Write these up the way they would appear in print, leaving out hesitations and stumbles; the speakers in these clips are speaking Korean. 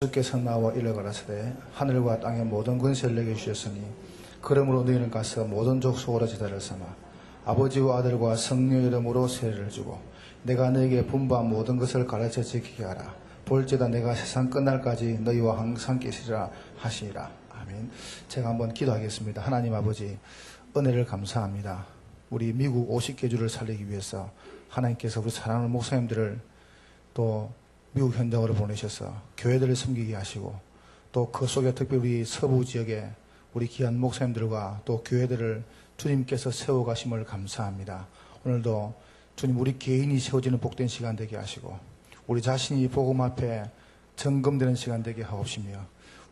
주께서 나와 이르 가라사대 하늘과 땅의 모든 권세를 내게 주셨으니 그러므로 너희는 가서 모든 족속으로 제자를 삼아 아버지와 아들과 성령의 이름으로 세례를 주고 내가 너에게 분부한 모든 것을 가르쳐 지키게 하라. 볼지다 내가 세상 끝날까지 너희와 항상 계시리라 하시니라. 아멘. 제가 한번 기도하겠습니다. 하나님 아버지, 은혜를 감사합니다. 우리 미국 50개주를 살리기 위해서 하나님께서 우리 사랑하는 목사님들을 또 미국 현장으로 보내셔서 교회들을 섬기게 하시고 또 그 속에 특별히 우리 서부 지역에 우리 귀한 목사님들과 또 교회들을 주님께서 세워가심을 감사합니다. 오늘도 주님 우리 개인이 세워지는 복된 시간 되게 하시고 우리 자신이 복음 앞에 점검되는 시간 되게 하옵시며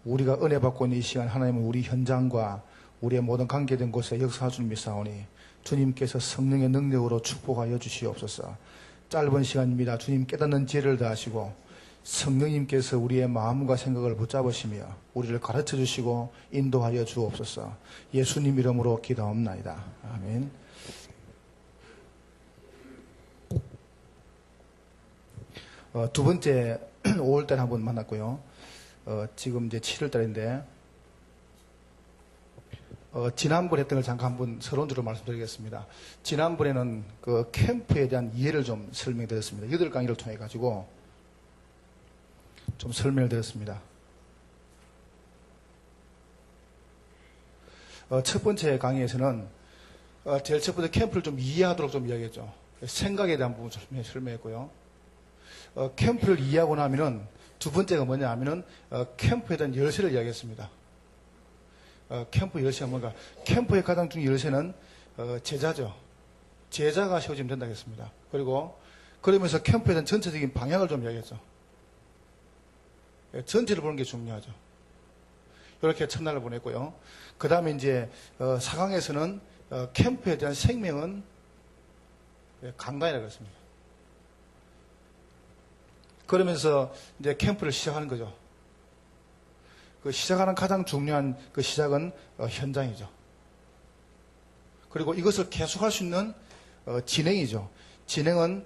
우리가 은혜 받고 있는 이 시간 하나님은 우리 현장과 우리의 모든 관계된 곳에 역사하 주님이 사오니 주님께서 성령의 능력으로 축복하여 주시옵소서. 짧은 시간입니다. 주님 깨닫는 지혜를 다하시고 성령님께서 우리의 마음과 생각을 붙잡으시며 우리를 가르쳐 주시고 인도하여 주옵소서. 예수님 이름으로 기도합나이다. 아멘. 두 번째 5월달에 한번 만났고요. 지금 이제 7월달인데 지난번에 했던 걸 잠깐 한번 서론적으로 말씀드리겠습니다. 지난번에는 그 캠프에 대한 이해를 좀 설명드렸습니다. 8강의를 통해 가지고 좀 설명을 드렸습니다. 첫 번째 강의에서는 제일 첫 번째 캠프를 좀 이해하도록 좀 이야기했죠. 생각에 대한 부분 설명했고요. 캠프를 이해하고 나면은 두 번째가 뭐냐 하면은 캠프에 대한 열쇠를 이야기했습니다. 캠프 열쇠가 뭔가? 캠프의 가장 중요한 열쇠는 제자죠. 제자가 세워지면 된다고 했습니다. 그리고 그러면서 캠프에 대한 전체적인 방향을 좀 이야기했죠. 전체를 보는 게 중요하죠. 이렇게 첫날을 보냈고요. 그 다음에 이제 4강에서는 캠프에 대한 생명은 강단이라고 했습니다. 그러면서 이제 캠프를 시작하는 거죠. 그 시작하는 가장 중요한 그 시작은 현장이죠. 그리고 이것을 계속할 수 있는 진행이죠. 진행은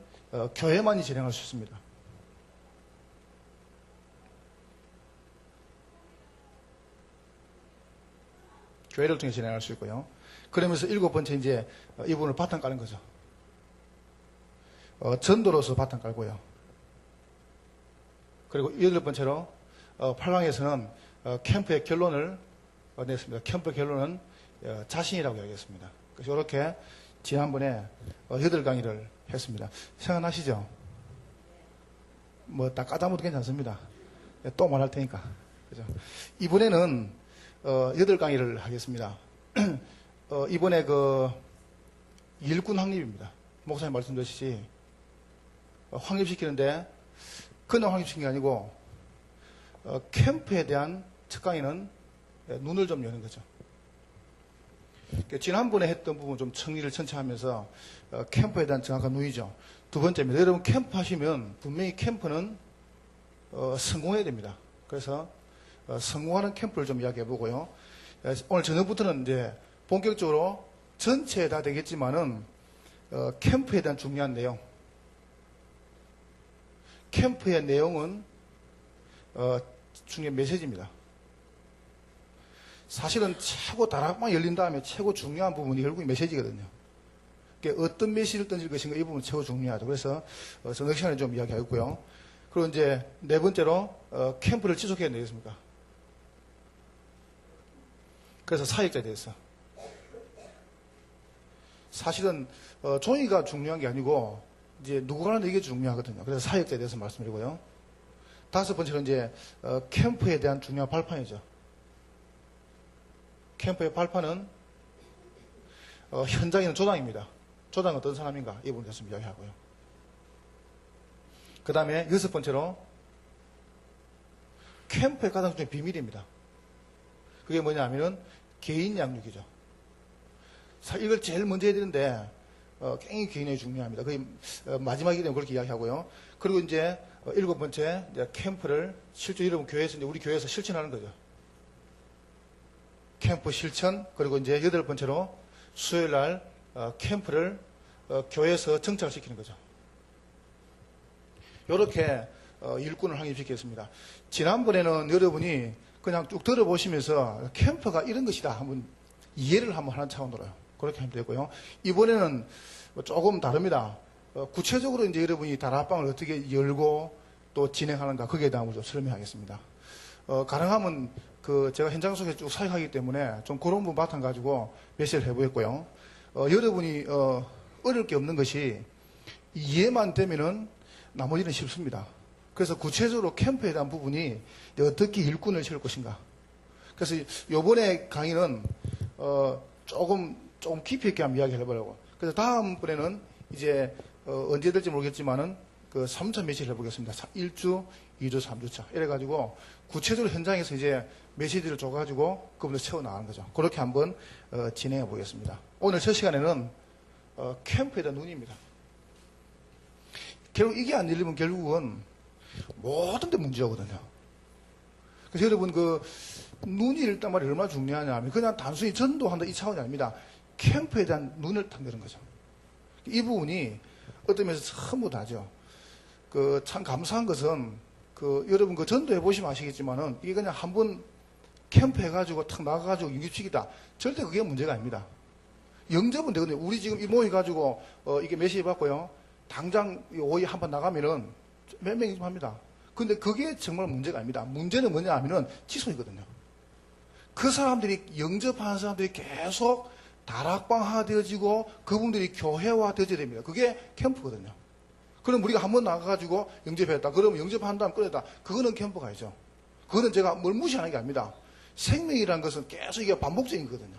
교회만이 진행할 수 있습니다. 교회를 통해 진행할 수 있고요. 그러면서 7번째 이제 이 부분을 바탕 깔는 거죠. 전도로서 바탕 깔고요. 그리고 8번째로 8강에서는 캠프의 결론을 냈습니다. 캠프의 결론은 자신이라고 이야기했습니다. 그래서 이렇게 지난번에 8강의를 했습니다. 생각나시죠? 뭐 다 까다로워도 괜찮습니다. 또 말할 테니까. 그죠? 이번에는 8강의를 하겠습니다. 이번에 그 일꾼 확립입니다. 목사님 말씀드렸듯이 확립시키는데 그냥 확립시키는 게 아니고 캠프에 대한 첫 강의는 눈을 좀 여는 거죠. 지난번에 했던 부분 좀 정리를 전체 하면서 캠프에 대한 정확한 눈이죠. 두 번째입니다. 여러분 캠프 하시면 분명히 캠프는 성공해야 됩니다. 그래서 성공하는 캠프를 좀 이야기해 보고요. 오늘 저녁부터는 이제 본격적으로 전체에 다 되겠지만은 캠프에 대한 중요한 내용. 캠프의 내용은 중요한 메시지입니다. 사실은 최고 다락방 열린 다음에 최고 중요한 부분이 결국 메시지거든요. 그러니까 어떤 메시지를 던질 것인가 이 부분이 최고 중요하죠. 그래서 저녁 시간에 좀 이야기하고요. 그리고 이제 네 번째로 캠프를 지속해야 되겠습니까? 그래서 사역자에 대해서 사실은 종이가 중요한 게 아니고 이제 누구가 하는 이게 중요하거든요. 그래서 사역자에 대해서 말씀드리고요. 다섯 번째로 이제 캠프에 대한 중요한 발판이죠. 캠프의 발판은 현장에 있는 조장입니다. 조장은 어떤 사람인가 이 부분에 대해서 이야기하고요. 그 다음에 여섯 번째로 캠프의 가장 중요한 비밀입니다. 그게 뭐냐 하면은 개인 양육이죠. 이걸 제일 먼저 해야 되는데 굉장히 개인이 중요합니다. 그게 마지막이기 때문에 그렇게 이야기하고요. 그리고 이제 일곱 번째 이제 캠프를 실제 여러분 교회에서 이제 우리 교회에서 실천하는 거죠. 캠프 실천. 그리고 이제 여덟 번째로 수요일 날 캠프를 교회에서 정착시키는 거죠. 이렇게 일꾼을 확립시켰습니다. 지난번에는 여러분이 그냥 쭉 들어보시면서 캠프가 이런 것이다 한번 이해를 한번 하는 차원으로요. 그렇게 하면 되고요. 이번에는 조금 다릅니다. 구체적으로 이제 여러분이 다락방을 어떻게 열고 또 진행하는가 거기에 대한 좀 설명하겠습니다. 가능하면 제가 현장 속에 쭉 사역하기 때문에 좀 그런 부분 바탕 가지고 메시지를 해보겠고요. 여러분이 어려울 게 없는 것이 이해만 되면은 나머지는 쉽습니다. 그래서 구체적으로 캠프에 대한 부분이 어떻게 일꾼을 세울 것인가. 그래서 요번에 강의는 조금 깊이 있게 한번 이야기를 해보려고. 그래서 다음번에는 이제 언제 될지 모르겠지만은 3차 메시지를 해보겠습니다. 1주, 2주, 3주차. 이래가지고 구체적으로 현장에서 이제 메시지를 줘가지고 그분들 채워나가는 거죠. 그렇게 한번 진행해 보겠습니다. 오늘 첫 시간에는 캠프에 대한 눈입니다. 결국 이게 안 열리면 결국은 모든 데 문제거든요. 그래서 여러분 눈이 일단 말이 얼마나 중요하냐 하면 그냥 단순히 전도한다 이 차원이 아닙니다. 캠프에 대한 눈을 탐내는 거죠. 이 부분이 어떤 면에서 전부 다죠. 참 감사한 것은 여러분 전도해 보시면 아시겠지만은 이게 그냥 한번 캠프 해가지고 탁 나가가지고 영접시키다. 절대 그게 문제가 아닙니다. 영접은 되거든요. 우리 지금 이 모임 가지고 이게 메시지 받고요. 당장 오이 한번 나가면은 몇 명이 좀 합니다. 근데 그게 정말 문제가 아닙니다. 문제는 뭐냐 하면은 지속이거든요. 그 사람들이 영접하는 사람들이 계속 다락방화 되어지고 그분들이 교회화 되어져야 됩니다. 그게 캠프거든요. 그럼 우리가 한번 나가가지고 영접했다. 그러면 영접한 다음 끊었다. 그거는 캠프가 아니죠. 그거는 제가 뭘 무시하는 게 아닙니다. 생명이라는 것은 계속 이게 반복적인 거거든요.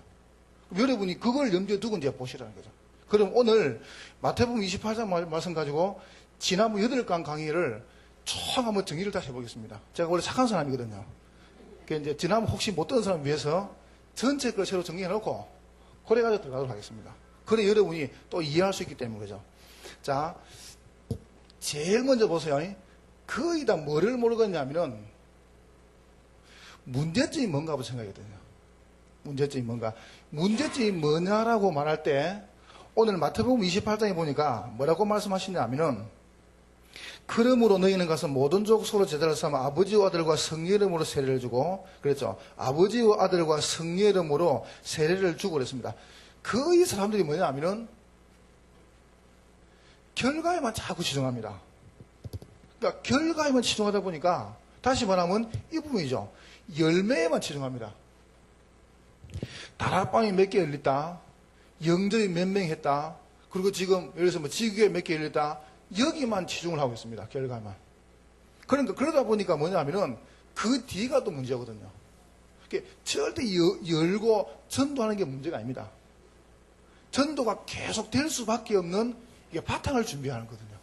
여러분이 그걸 염두에 두고 이제 보시라는 거죠. 그럼 오늘 마태복음 28장 말씀 가지고 지난번 8강 강의를 총 한번 정리를 다시 해보겠습니다. 제가 원래 착한 사람이거든요. 그러니까 이제 지난번 혹시 못 들은 사람 위해서 전체 걸 새로 정리해놓고 그래가지고 들어가도록 하겠습니다. 그래 여러분이 또 이해할 수 있기 때문에 그죠. 자, 제일 먼저 보세요. 거의 다 뭐를 모르겠냐면은 문제점이 뭔가 생각이거든요. 문제점이 뭔가. 문제점이 뭐냐라고 말할 때 오늘 마태복음 28장에 보니까 뭐라고 말씀하시냐면은 그러므로 너희는 가서 모든 족속으로 제자를 삼아 아버지와 아들과 성령 이름으로 세례를 주고 그랬죠. 아버지와 아들과 성령 이름으로 세례를 주고 그랬습니다. 이 사람들이 뭐냐 하면은 결과에만 자꾸 치중합니다. 그러니까 결과에만 치중하다 보니까 다시 말하면 이 부분이죠. 열매에만 치중합니다. 다락방이 몇 개 열렸다. 영접이 몇 명 했다. 그리고 지금 예를 들어서 지교에 몇 개 열렸다. 여기만 치중을 하고 있습니다. 결과만. 그러니까 그러다 보니까 뭐냐면은 그 뒤가 또 문제거든요. 절대 열고 전도하는 게 문제가 아닙니다. 전도가 계속 될 수밖에 없는 이게 바탕을 준비하는 거거든요.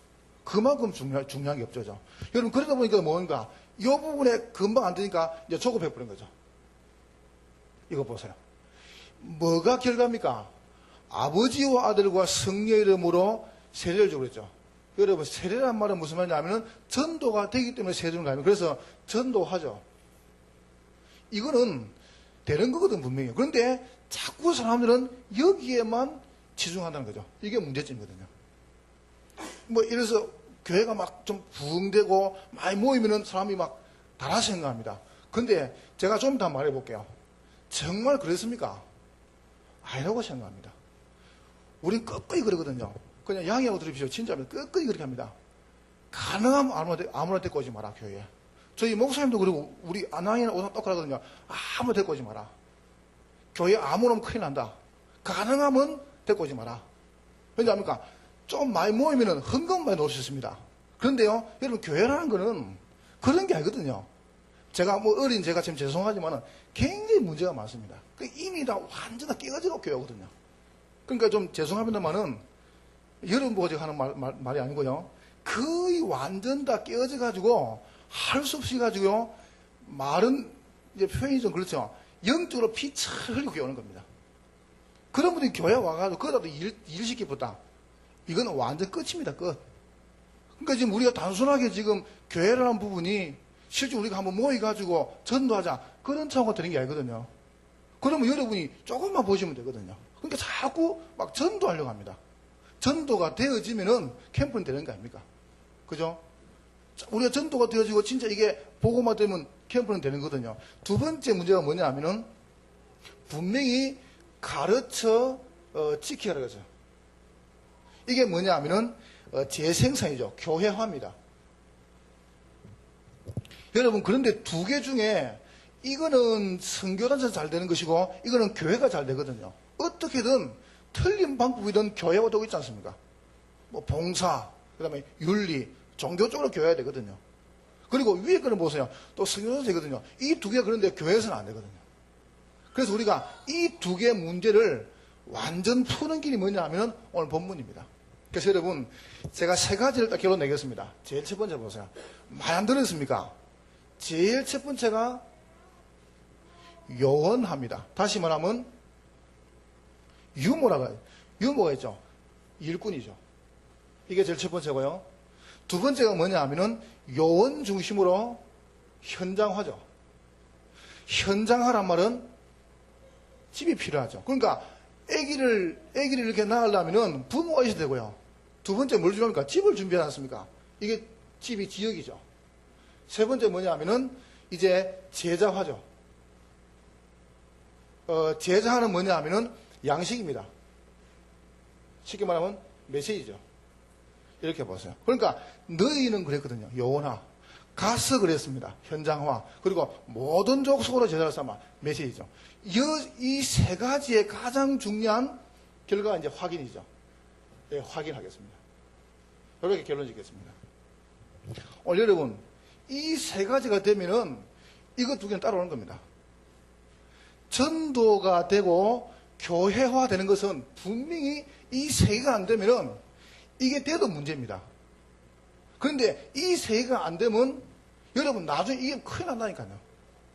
그만큼 중요한 게 없죠. 여러분 그러다 보니까 뭔가 이 부분에 금방 안 되니까 이제 조급해버린 거죠. 이거 보세요. 뭐가 결과입니까? 아버지와 아들과 성령 이름으로 세례를 주고 그랬죠. 여러분 세례란 말은 무슨 말이냐면 전도가 되기 때문에 세례를 주는 거아니에요. 그래서 전도하죠. 이거는 되는 거거든 분명히. 그런데 자꾸 사람들은 여기에만 치중한다는 거죠. 이게 문제점이거든요. 뭐 이래서 교회가 막 좀 부흥되고 많이 모이면은 사람이 막 달아 생각합니다. 근데 제가 좀 더 말해볼게요. 정말 그랬습니까? 아니라고 생각합니다. 우린 끝까지 그러거든요. 그냥 양해하고 들으십시오. 진짜면 끝까지 그렇게 합니다. 가능하면 아무나 데리고 오지 마라, 교회에. 저희 목사님도 그리고 우리 안양이나 오상 똑같거든요. 아무나 데리고 오지 마라. 교회 아무나 오면 큰일 난다. 가능하면 데리고 오지 마라. 왜냐합니까? 좀 많이 모이면은 헌금 많이 놓을 수 있습니다. 그런데요, 여러분, 교회라는 거는 그런 게 아니거든요. 제가 어린 제가 지금 죄송하지만은 굉장히 문제가 많습니다. 이미 다 완전 다 깨어지고 교회거든요. 그러니까 좀 죄송합니다만은 여러분 보고 제가 하는 말이 아니고요. 거의 완전 다 깨어져가지고 할 수 없이 가지고요. 말은 이제 표현이 좀 그렇죠. 영적으로 피철 흘리고 교회 오는 겁니다. 그런 분들이 교회 와가지고 그거라도 일 시키겠다. 이거는 완전 끝입니다. 끝. 그러니까 지금 우리가 단순하게 지금 교회라는 부분이 실제 우리가 한번 모여가지고 전도하자. 그런 차원가 되는 게 아니거든요. 그러면 여러분이 조금만 보시면 되거든요. 그러니까 자꾸 막 전도하려고 합니다. 전도가 되어지면은 캠프는 되는 거 아닙니까? 그죠? 우리가 전도가 되어지고 진짜 이게 보고만 되면 캠프는 되는 거거든요. 두 번째 문제가 뭐냐 하면은 분명히 가르쳐 지켜야 하죠. 이게 뭐냐 하면은 재생산이죠. 교회화입니다. 여러분, 그런데 두 개 중에 이거는 선교단체에서 잘 되는 것이고 이거는 교회가 잘 되거든요. 어떻게든 틀린 방법이든 교회화 되고 있지 않습니까? 뭐 봉사, 그 다음에 윤리, 종교 쪽으로 교회가 되거든요. 그리고 위에 거는 보세요. 또 선교단체 되거든요. 이 두 개가 그런데 교회에서는 안 되거든요. 그래서 우리가 이 두 개의 문제를 완전 푸는 길이 뭐냐 하면 오늘 본문입니다. 그래서 여러분, 제가 세 가지를 딱 결론 내겠습니다. 제일 첫 번째 보세요. 많이 안 들었습니까? 제일 첫 번째가 요원합니다. 다시 말하면 유모가 있죠. 일꾼이죠. 이게 제일 첫 번째고요. 두 번째가 뭐냐 하면은 요원 중심으로 현장화죠. 현장화란 말은 집이 필요하죠. 그러니까 아기를 이렇게 낳으려면은 부모가 있어야 되고요. 두 번째 뭘 준비합니까? 집을 준비하지 않습니까? 이게 집이 지역이죠. 세 번째 뭐냐 하면은 이제 제자화죠. 제자화는 뭐냐 하면은 양식입니다. 쉽게 말하면 메시지죠. 이렇게 보세요. 그러니까 너희는 그랬거든요. 요원화. 가서 그랬습니다. 현장화. 그리고 모든 족속으로 제자를 삼아. 메시지죠. 이 세 가지의 가장 중요한 결과가 이제 확인이죠. 예, 확인하겠습니다. 이렇게 결론 짓겠습니다. 오늘 여러분, 이 세 가지가 되면은 이것 두 개는 따라오는 겁니다. 전도가 되고 교회화 되는 것은 분명히 이 세 개가 안 되면은 이게 돼도 문제입니다. 그런데 이 세 개가 안 되면 여러분 나중에 이게 큰일 난다니까요.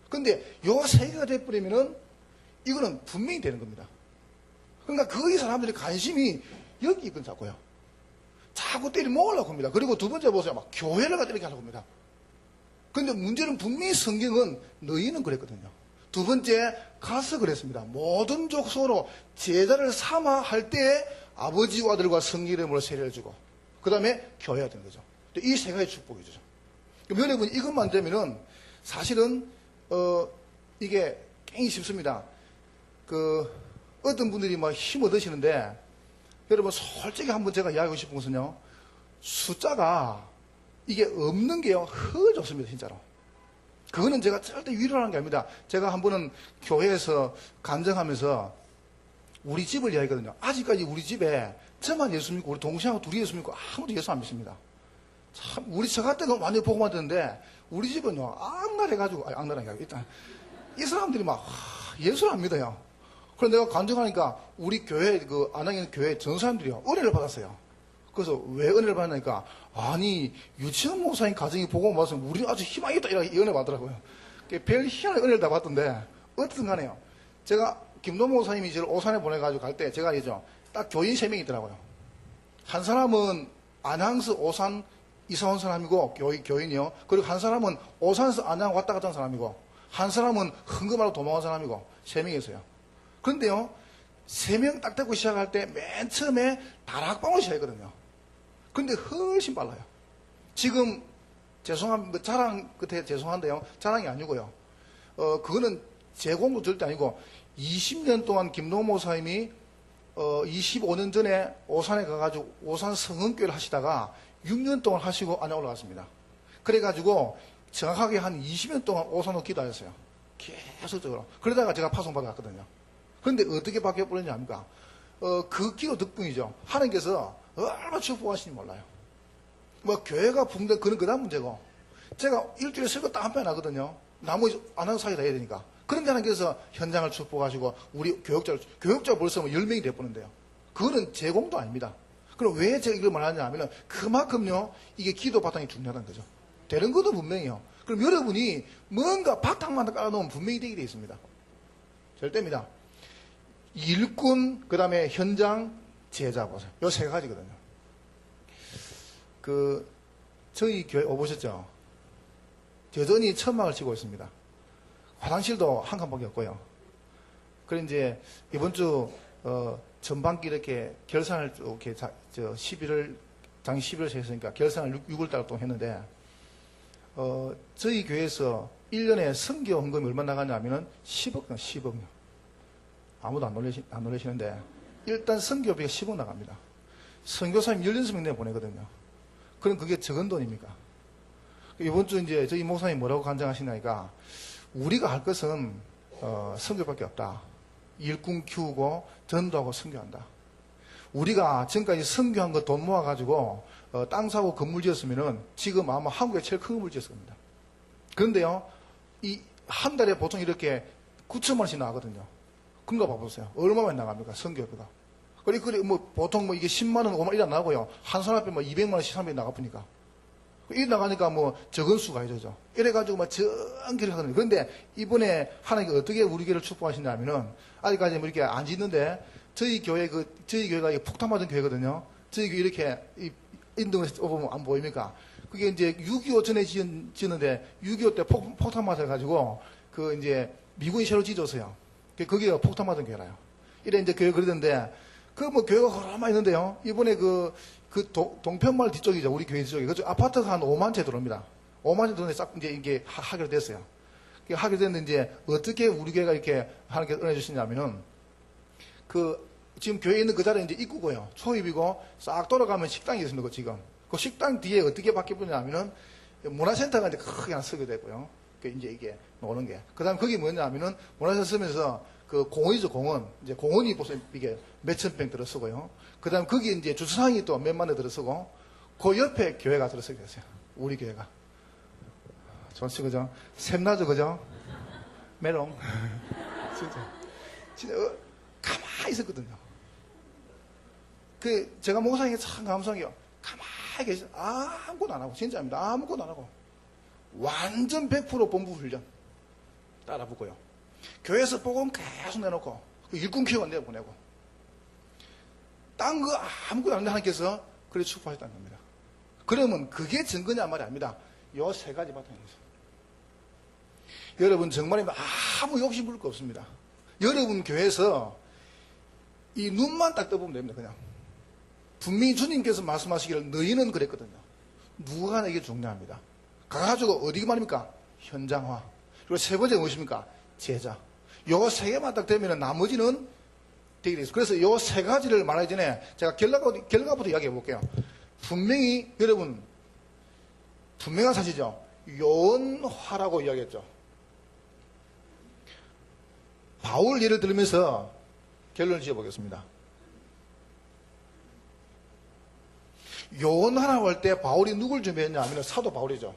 그런데 요 세 개가 돼버리면은 이거는 분명히 되는 겁니다. 그러니까 거기 사람들이 관심이 여기 있건 자꾸요. 자꾸 때리 모으려고 합니다. 그리고 두 번째 보세요. 막 교회를 갖다 이렇게 하려고 합니다. 그런데 문제는 분명히 성경은 너희는 그랬거든요. 두 번째 가서 그랬습니다. 모든 족속으로 제자를 삼아 할 때 아버지와 아들과 성령 이름으로 세례를 주고 그 다음에 교회가 되는 거죠. 이 세 가지 축복이죠. 그럼 여러분 이것만 되면은 사실은 이게 굉장히 쉽습니다. 어떤 분들이 막 힘 얻으시는데 여러분 솔직히 한번 제가 이야기하고 싶은 것은요. 숫자가 이게 없는 게요. 허 좋습니다. 진짜로. 그거는 제가 절대 위로하는 게 아닙니다. 제가 한 번은 교회에서 간증하면서 우리 집을 이야기하거든요. 아직까지 우리 집에 저만 예수 믿고 우리 동생하고 둘이 예수 믿고 아무도 예수 안 믿습니다. 참 우리 저가 때는 완전히 복음만 듣는데 우리 집은요. 악랄해가지고 악랄하게 일단 이 사람들이 막 예수를 안 믿어요. 그래서 내가 간증하니까 우리 교회 안양에 있는 교회 전 사람들이요. 은혜를 받았어요. 그래서 왜 은혜를 받았냐니까 아니 유치원 목사님 가정이 복음 받았으면 우리 아주 희망이 있다 이렇게 은혜 받더라고요. 별 희한한 은혜를 다 받던데 어쨌든 간에요. 제가 김동 목사님이 저를 오산에 보내가지고 갈 때 제가 알죠. 딱 교인 3명이 있더라고요. 한 사람은 안양서 오산 이사 온 사람이고 교인이요. 그리고 한 사람은 오산에서 안양 왔다 갔다 한 사람이고 한 사람은 흥금하러 도망간 사람이고 3명이 있어요. 그런데요. 3명 딱 데리고 시작할 때 맨 처음에 다락방으로 시작했거든요. 그런데 훨씬 빨라요. 지금 죄송합니다. 자랑 끝에 죄송한데요. 자랑이 아니고요. 그거는 제공도 절대 아니고 20년 동안 김동호 목사님이 25년 전에 오산에 가가지고 오산 성흥교회를 하시다가 6년 동안 하시고 안에 올라갔습니다. 그래가지고 정확하게 한 20년 동안 오산으로 기도하셨어요. 계속적으로. 그러다가 제가 파송받아갔거든요. 그런데 어떻게 바뀌어버렸냐 합니까? 그 기도 덕분이죠. 하나님께서 얼마나 축복하시는지 몰라요. 뭐 교회가 붕대 그는 그다음 문제고 제가 일주일에 설교 딱 한 편 하거든요. 나머지 아나운서 사기 다 해야 되니까. 그런데 하나님께서 현장을 축복하시고 우리 교육자 벌써 10명이 돼버는데요. 그거는 제공도 아닙니다. 그럼 왜 제가 이걸 말하냐 하면 그만큼요 이게 기도 바탕이 중요하다는 거죠. 되는 것도 분명해요. 그럼 여러분이 뭔가 바탕만 깔아놓으면 분명히 되게 되어 있습니다. 절대입니다. 일꾼, 그 다음에 현장, 제자 보세요. 요 세 가지거든요. 저희 교회 오보셨죠? 여전히 천막을 치고 있습니다. 화장실도 한 칸밖에 없고요. 그래 이제 이번 주 전반기 이렇게 결산을 이렇게 작년 11월 했으니까 결산을 6월 달 동안 했는데 저희 교회에서 1년에 선교 헌금이 얼마 나가냐면은 10억, 10억요. 아무도 안 놀라시는데, 일단 선교비가 10억 나갑니다. 선교사님 16명 내에 보내거든요. 그럼 그게 적은 돈입니까? 이번 주 이제 저희 목사님 뭐라고 간증하시냐니까, 우리가 할 것은, 선교밖에 없다. 일꾼 키우고, 전도하고 선교한다. 우리가 지금까지 선교한 거 돈 모아가지고, 땅 사고 건물 지었으면은, 지금 아마 한국에 제일 큰 건물 지었을 겁니다. 그런데요, 한 달에 보통 이렇게 9천만 원씩 나가거든요. 그런가 봐보세요. 얼마나 나갑니까? 선교비가. 그래, 보통 이게 10만 원, 5만 원 이래 나가고요. 한 사람 앞에 200만 원씩 300만 원 나가보니까. 이래 나가니까 적은 수가 이러죠. 이래가지고 정기를 하거든요. 그런데 이번에 하나님께 어떻게 우리 교회를 축복하시냐면은, 아직까지 이렇게 안 짓는데, 저희 교회가 폭탄 맞은 교회거든요. 저희 교회 이렇게, 인등을 보면 안 보입니까? 그게 이제 6.25 전에 지었는데, 6.25 때 폭탄 맞아가지고, 이제 미군이 새로 지어졌어요. 거기가 폭탄 맞은 교회라요. 이래 이제 교회 그러던데, 교회가 얼마 있는데요. 이번에 동편마을 뒤쪽이죠. 우리 교회 뒤쪽에. 그쪽 아파트가 한 5만 채 들어옵니다. 5만 채 들어오는데 싹 이제 이게 하기로 됐어요. 하기로 됐는데 이제 어떻게 우리 교회가 이렇게 하나님께 은혜 주시냐면은, 지금 교회에 있는 그 자리는 이제 입구고요. 초입이고, 싹 돌아가면 식당이 있습니다. 지금. 그 식당 뒤에 어떻게 바뀌었냐면은, 문화센터가 이제 크게 하나 서게 되고요. 이제 이게 노는 게. 그 다음 거기 뭐냐면은, 문화센터 쓰면서 공원이죠, 공원. 이제 공원이 벌써 이게 몇천 평 들어서고요. 그 다음 거기 이제 주차장이 또 몇만 대 들어서고, 그 옆에 교회가 들어서게 됐어요. 우리 교회가. 좋지, 그죠? 샘나죠, 그죠? 메롱. 진짜, 가만히 있었거든요. 제가 목사님께 참 감사해요. 가만히 계셔. 아무것도 안 하고, 진짜입니다. 아무것도 안 하고. 완전 100% 본부 훈련. 따라 붙고요. 교회에서 복음 계속 내놓고, 일꾼 키워가 내보내고. 딴 거 아무것도 안 하는데 하나님께서 그래 축복하셨다는 겁니다. 그러면 그게 증거냐 말이 아닙니다. 요 세 가지 바탕에서. 여러분 정말 아무 욕심 부릴 거 없습니다. 여러분 교회에서 이 눈만 딱 떠보면 됩니다. 그냥. 분명히 주님께서 말씀하시기를 너희는 그랬거든요. 누가 하나 이게 중요합니다. 가가지고 어디 말입니까? 현장화. 그리고 세 번째 무엇입니까? 제자. 요 세 개만 딱 되면 나머지는 되게 되겠습니다. 그래서 요 세 가지를 말하기 전에 제가 결과부터 이야기해 볼게요. 분명히 여러분 분명한 사실이죠. 요원화라고 이야기했죠. 바울 예를 들면서 결론을 지어보겠습니다. 요원하라고 할 때 바울이 누굴 준비했냐 하면 사도 바울이죠.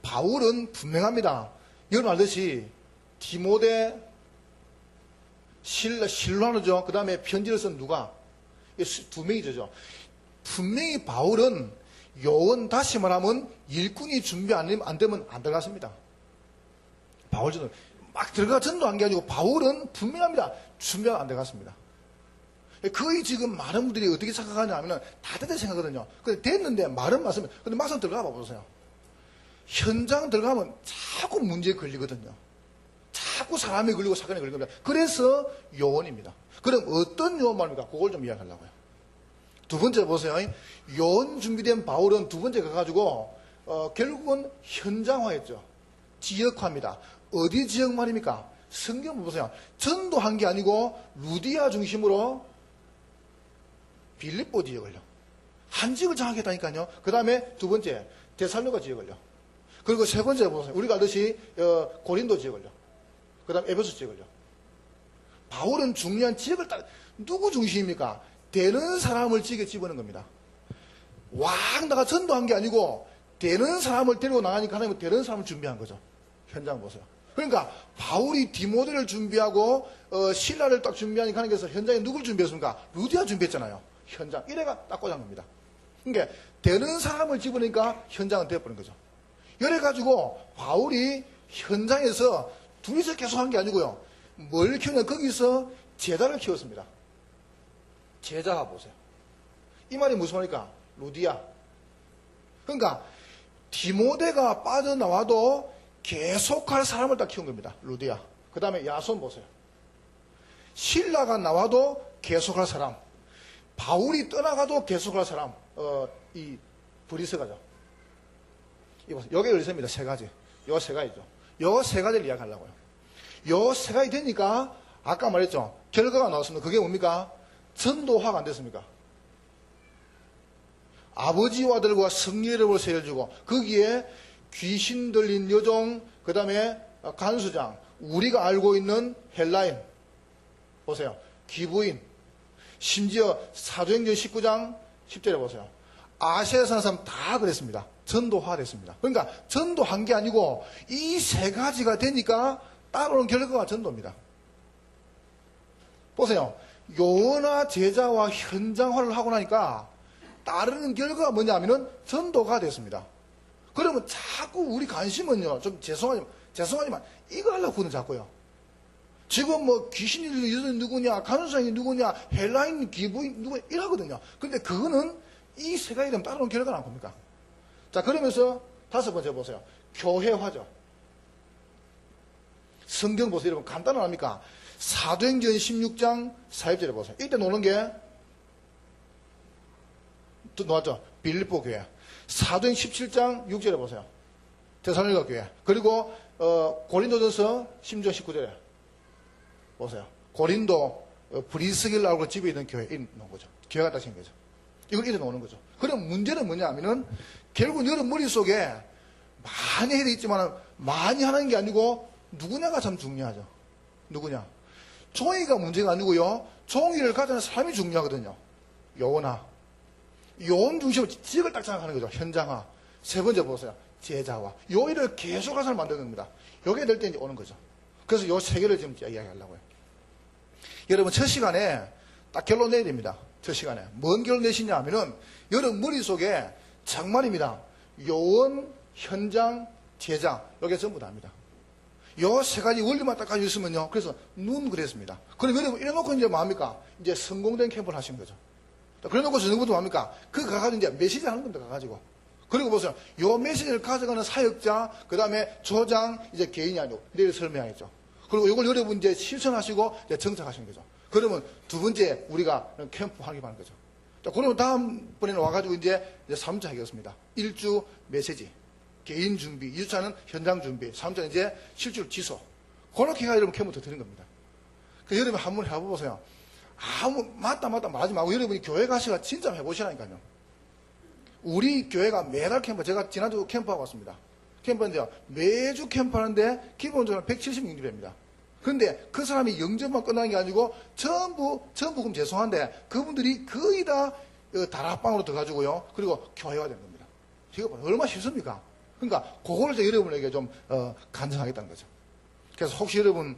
바울은 분명합니다. 여러분 알듯이 디모데, 실로아노죠. 그 다음에 편지를 쓴 누가? 두 명이죠. 분명히 바울은 요원, 다시 말하면 일꾼이 준비 안 되면 안 들어갔습니다. 바울은 막 들어가 전도한 게 아니고 바울은 분명합니다. 준비가 안 들어갔습니다. 거의 지금 많은 분들이 어떻게 생각하냐 하면 다 됐다 생각하거든요. 근데 됐는데 말은 맞으면, 근데 막상 들어가 봐보세요. 현장 들어가면 자꾸 문제에 걸리거든요. 자꾸 사람이 걸리고 사건이 걸립니다. 그래서 요원입니다. 그럼 어떤 요원 말입니까? 그걸 좀 이야기하려고요. 두 번째 보세요. 요원 준비된 바울은 두 번째 가가지고 결국은 현장화했죠. 지역화입니다. 어디 지역 말입니까? 성경 보세요. 전도한 게 아니고 루디아 중심으로 빌립보 지역을요. 한 지역을 장악했다니까요. 그 다음에 두 번째 데살로가 지역을요. 그리고 세 번째 보세요. 우리가 알듯이 고린도 지역을요. 그 다음에 에베소 지역을요. 바울은 중요한 지역을 누구 중심입니까? 되는 사람을 지게 집어넣은 겁니다. 왕 나가 전도한 게 아니고 되는 사람을 데리고 나가니까 하나님은 되는 사람을 준비한 거죠. 현장 보세요. 그러니까 바울이 디모데를 준비하고 실라를 딱 준비하니까 하나님께서 현장에 누굴 준비했습니까? 루디아 준비했잖아요. 현장. 이래가 딱 꽂은 겁니다. 그러니까 되는 사람을 집으니까 현장은 되어버린 거죠. 이래가지고 바울이 현장에서 둘이서 계속 한 게 아니고요. 뭘 키우냐? 거기서 제자를 키웠습니다. 제자가 보세요. 이 말이 무슨 말입니까? 루디아. 그러니까 디모데가 빠져나와도 계속할 사람을 딱 키운 겁니다. 루디아. 그 다음에 야손 보세요. 실라가 나와도 계속할 사람. 바울이 떠나가도 계속할 사람. 이 브리스가죠. 요게 열쇠입니다. 세 가지. 요 세 가지죠. 요 세 가지를 이야기하려고요. 요 세 가지 되니까, 아까 말했죠. 결과가 나왔습니다. 그게 뭡니까? 전도화가 안 됐습니까? 아버지와 아들과 성령의 이름으로 세를 주고, 거기에 귀신 들린 여종, 그 다음에 간수장, 우리가 알고 있는 헬라인, 보세요. 기부인, 심지어 사도행전 19장 10절에 보세요. 아시아에 사는 사람 다 그랬습니다. 전도화 됐습니다. 그러니까 전도한 게 아니고 이 세 가지가 되니까 따라오는 결과가 전도입니다. 보세요. 요나 제자와 현장화를 하고 나니까 따르는 결과가 뭐냐면은 전도가 됐습니다. 그러면 자꾸 우리 관심은요, 좀 죄송하지만 이거 하려고 그는 자꾸요. 지금 뭐 귀신이 들린 누구냐, 간수장이 누구냐, 헬라인 기부인 누구냐 이러거든요. 근데 그거는 이 세 가지 되면 따라오는 결과는 안 겁니까? 자, 그러면서 다섯 번째 보세요. 교회화죠. 성경 보세요. 여러분 간단합니까? 사도행전 16장 4절에 보세요. 이때 노는 게 또 나왔죠. 빌립보 교회. 사도행 17장 6절에 보세요. 데살로니가 교회. 그리고 고린도전서 10장 19절에 보세요. 고린도 브리스길라고 집에 있는 교회에 있는 거죠. 교회가 딱 생긴 거죠. 이걸 이래 놓는 거죠. 그럼 문제는 뭐냐 하면은 결국 여러분 머릿속에 많이 해야 있지만 많이 하는 게 아니고 누구냐가 참 중요하죠. 누구냐. 종이가 문제가 아니고요. 종이를 가지는 사람이 중요하거든요. 요나. 요원 중심으로 지역을 딱 생각하는 거죠. 현장화. 세 번째 보세요. 제자화. 요 일을 계속 하사를 만드는 겁니다. 요게 될 때 이제 오는 거죠. 그래서 요 세 개를 지금 이야기하려고요. 여러분 첫 시간에 딱 결론 내야 됩니다. 첫 시간에. 뭔 결론 내시냐 하면은 여러분 머릿속에 정말입니다. 요원, 현장, 제자. 요게 전부 다입니다. 요 세 가지 원리만 딱 가지고 있으면요. 그래서 눈 그랬습니다. 그럼 여러분 이래놓고 이제 뭐합니까? 이제 성공된 캠프를 하신 거죠. 그래놓고 저녁부터 뭐합니까? 그거 가가지고 이제 메시지 하는 겁니다. 가가지고. 그리고 보세요. 요 메시지를 가져가는 사역자, 그 다음에 조장, 이제 개인이 아니고 내일 설명하겠죠. 그리고 이걸 여러분 이제 실천하시고 이제 정착하시는 거죠. 그러면 두 번째 우리가 캠프 하기 바라는 거죠. 자, 그러면 다음번에는 와가지고 이제 3차 하겠습니다. 1주 메시지, 개인 준비, 2주차는 현장 준비, 3차는 이제 실질 지소. 그렇게 해가 여러분 캠프 더 드는 겁니다. 그래서 여러분 한번 해보세요. 맞다 말하지 말고 여러분이 교회 가시가 진짜 해보시라니까요. 우리 교회가 매달 캠프, 제가 지난주 캠프하고 왔습니다. 캠프인데요. 매주 캠프하는데 기본적으로 170명입니다. 그런데 그 사람이 영접만 끝나는 게 아니고 전부 그럼 죄송한데 그분들이 거의 다 다락방으로 들어가지고요. 그리고 교회가 되는 겁니다. 이거 얼마나 쉽습니까? 그러니까 그거를 여러분에게 좀 간증하겠다는 거죠. 그래서 혹시 여러분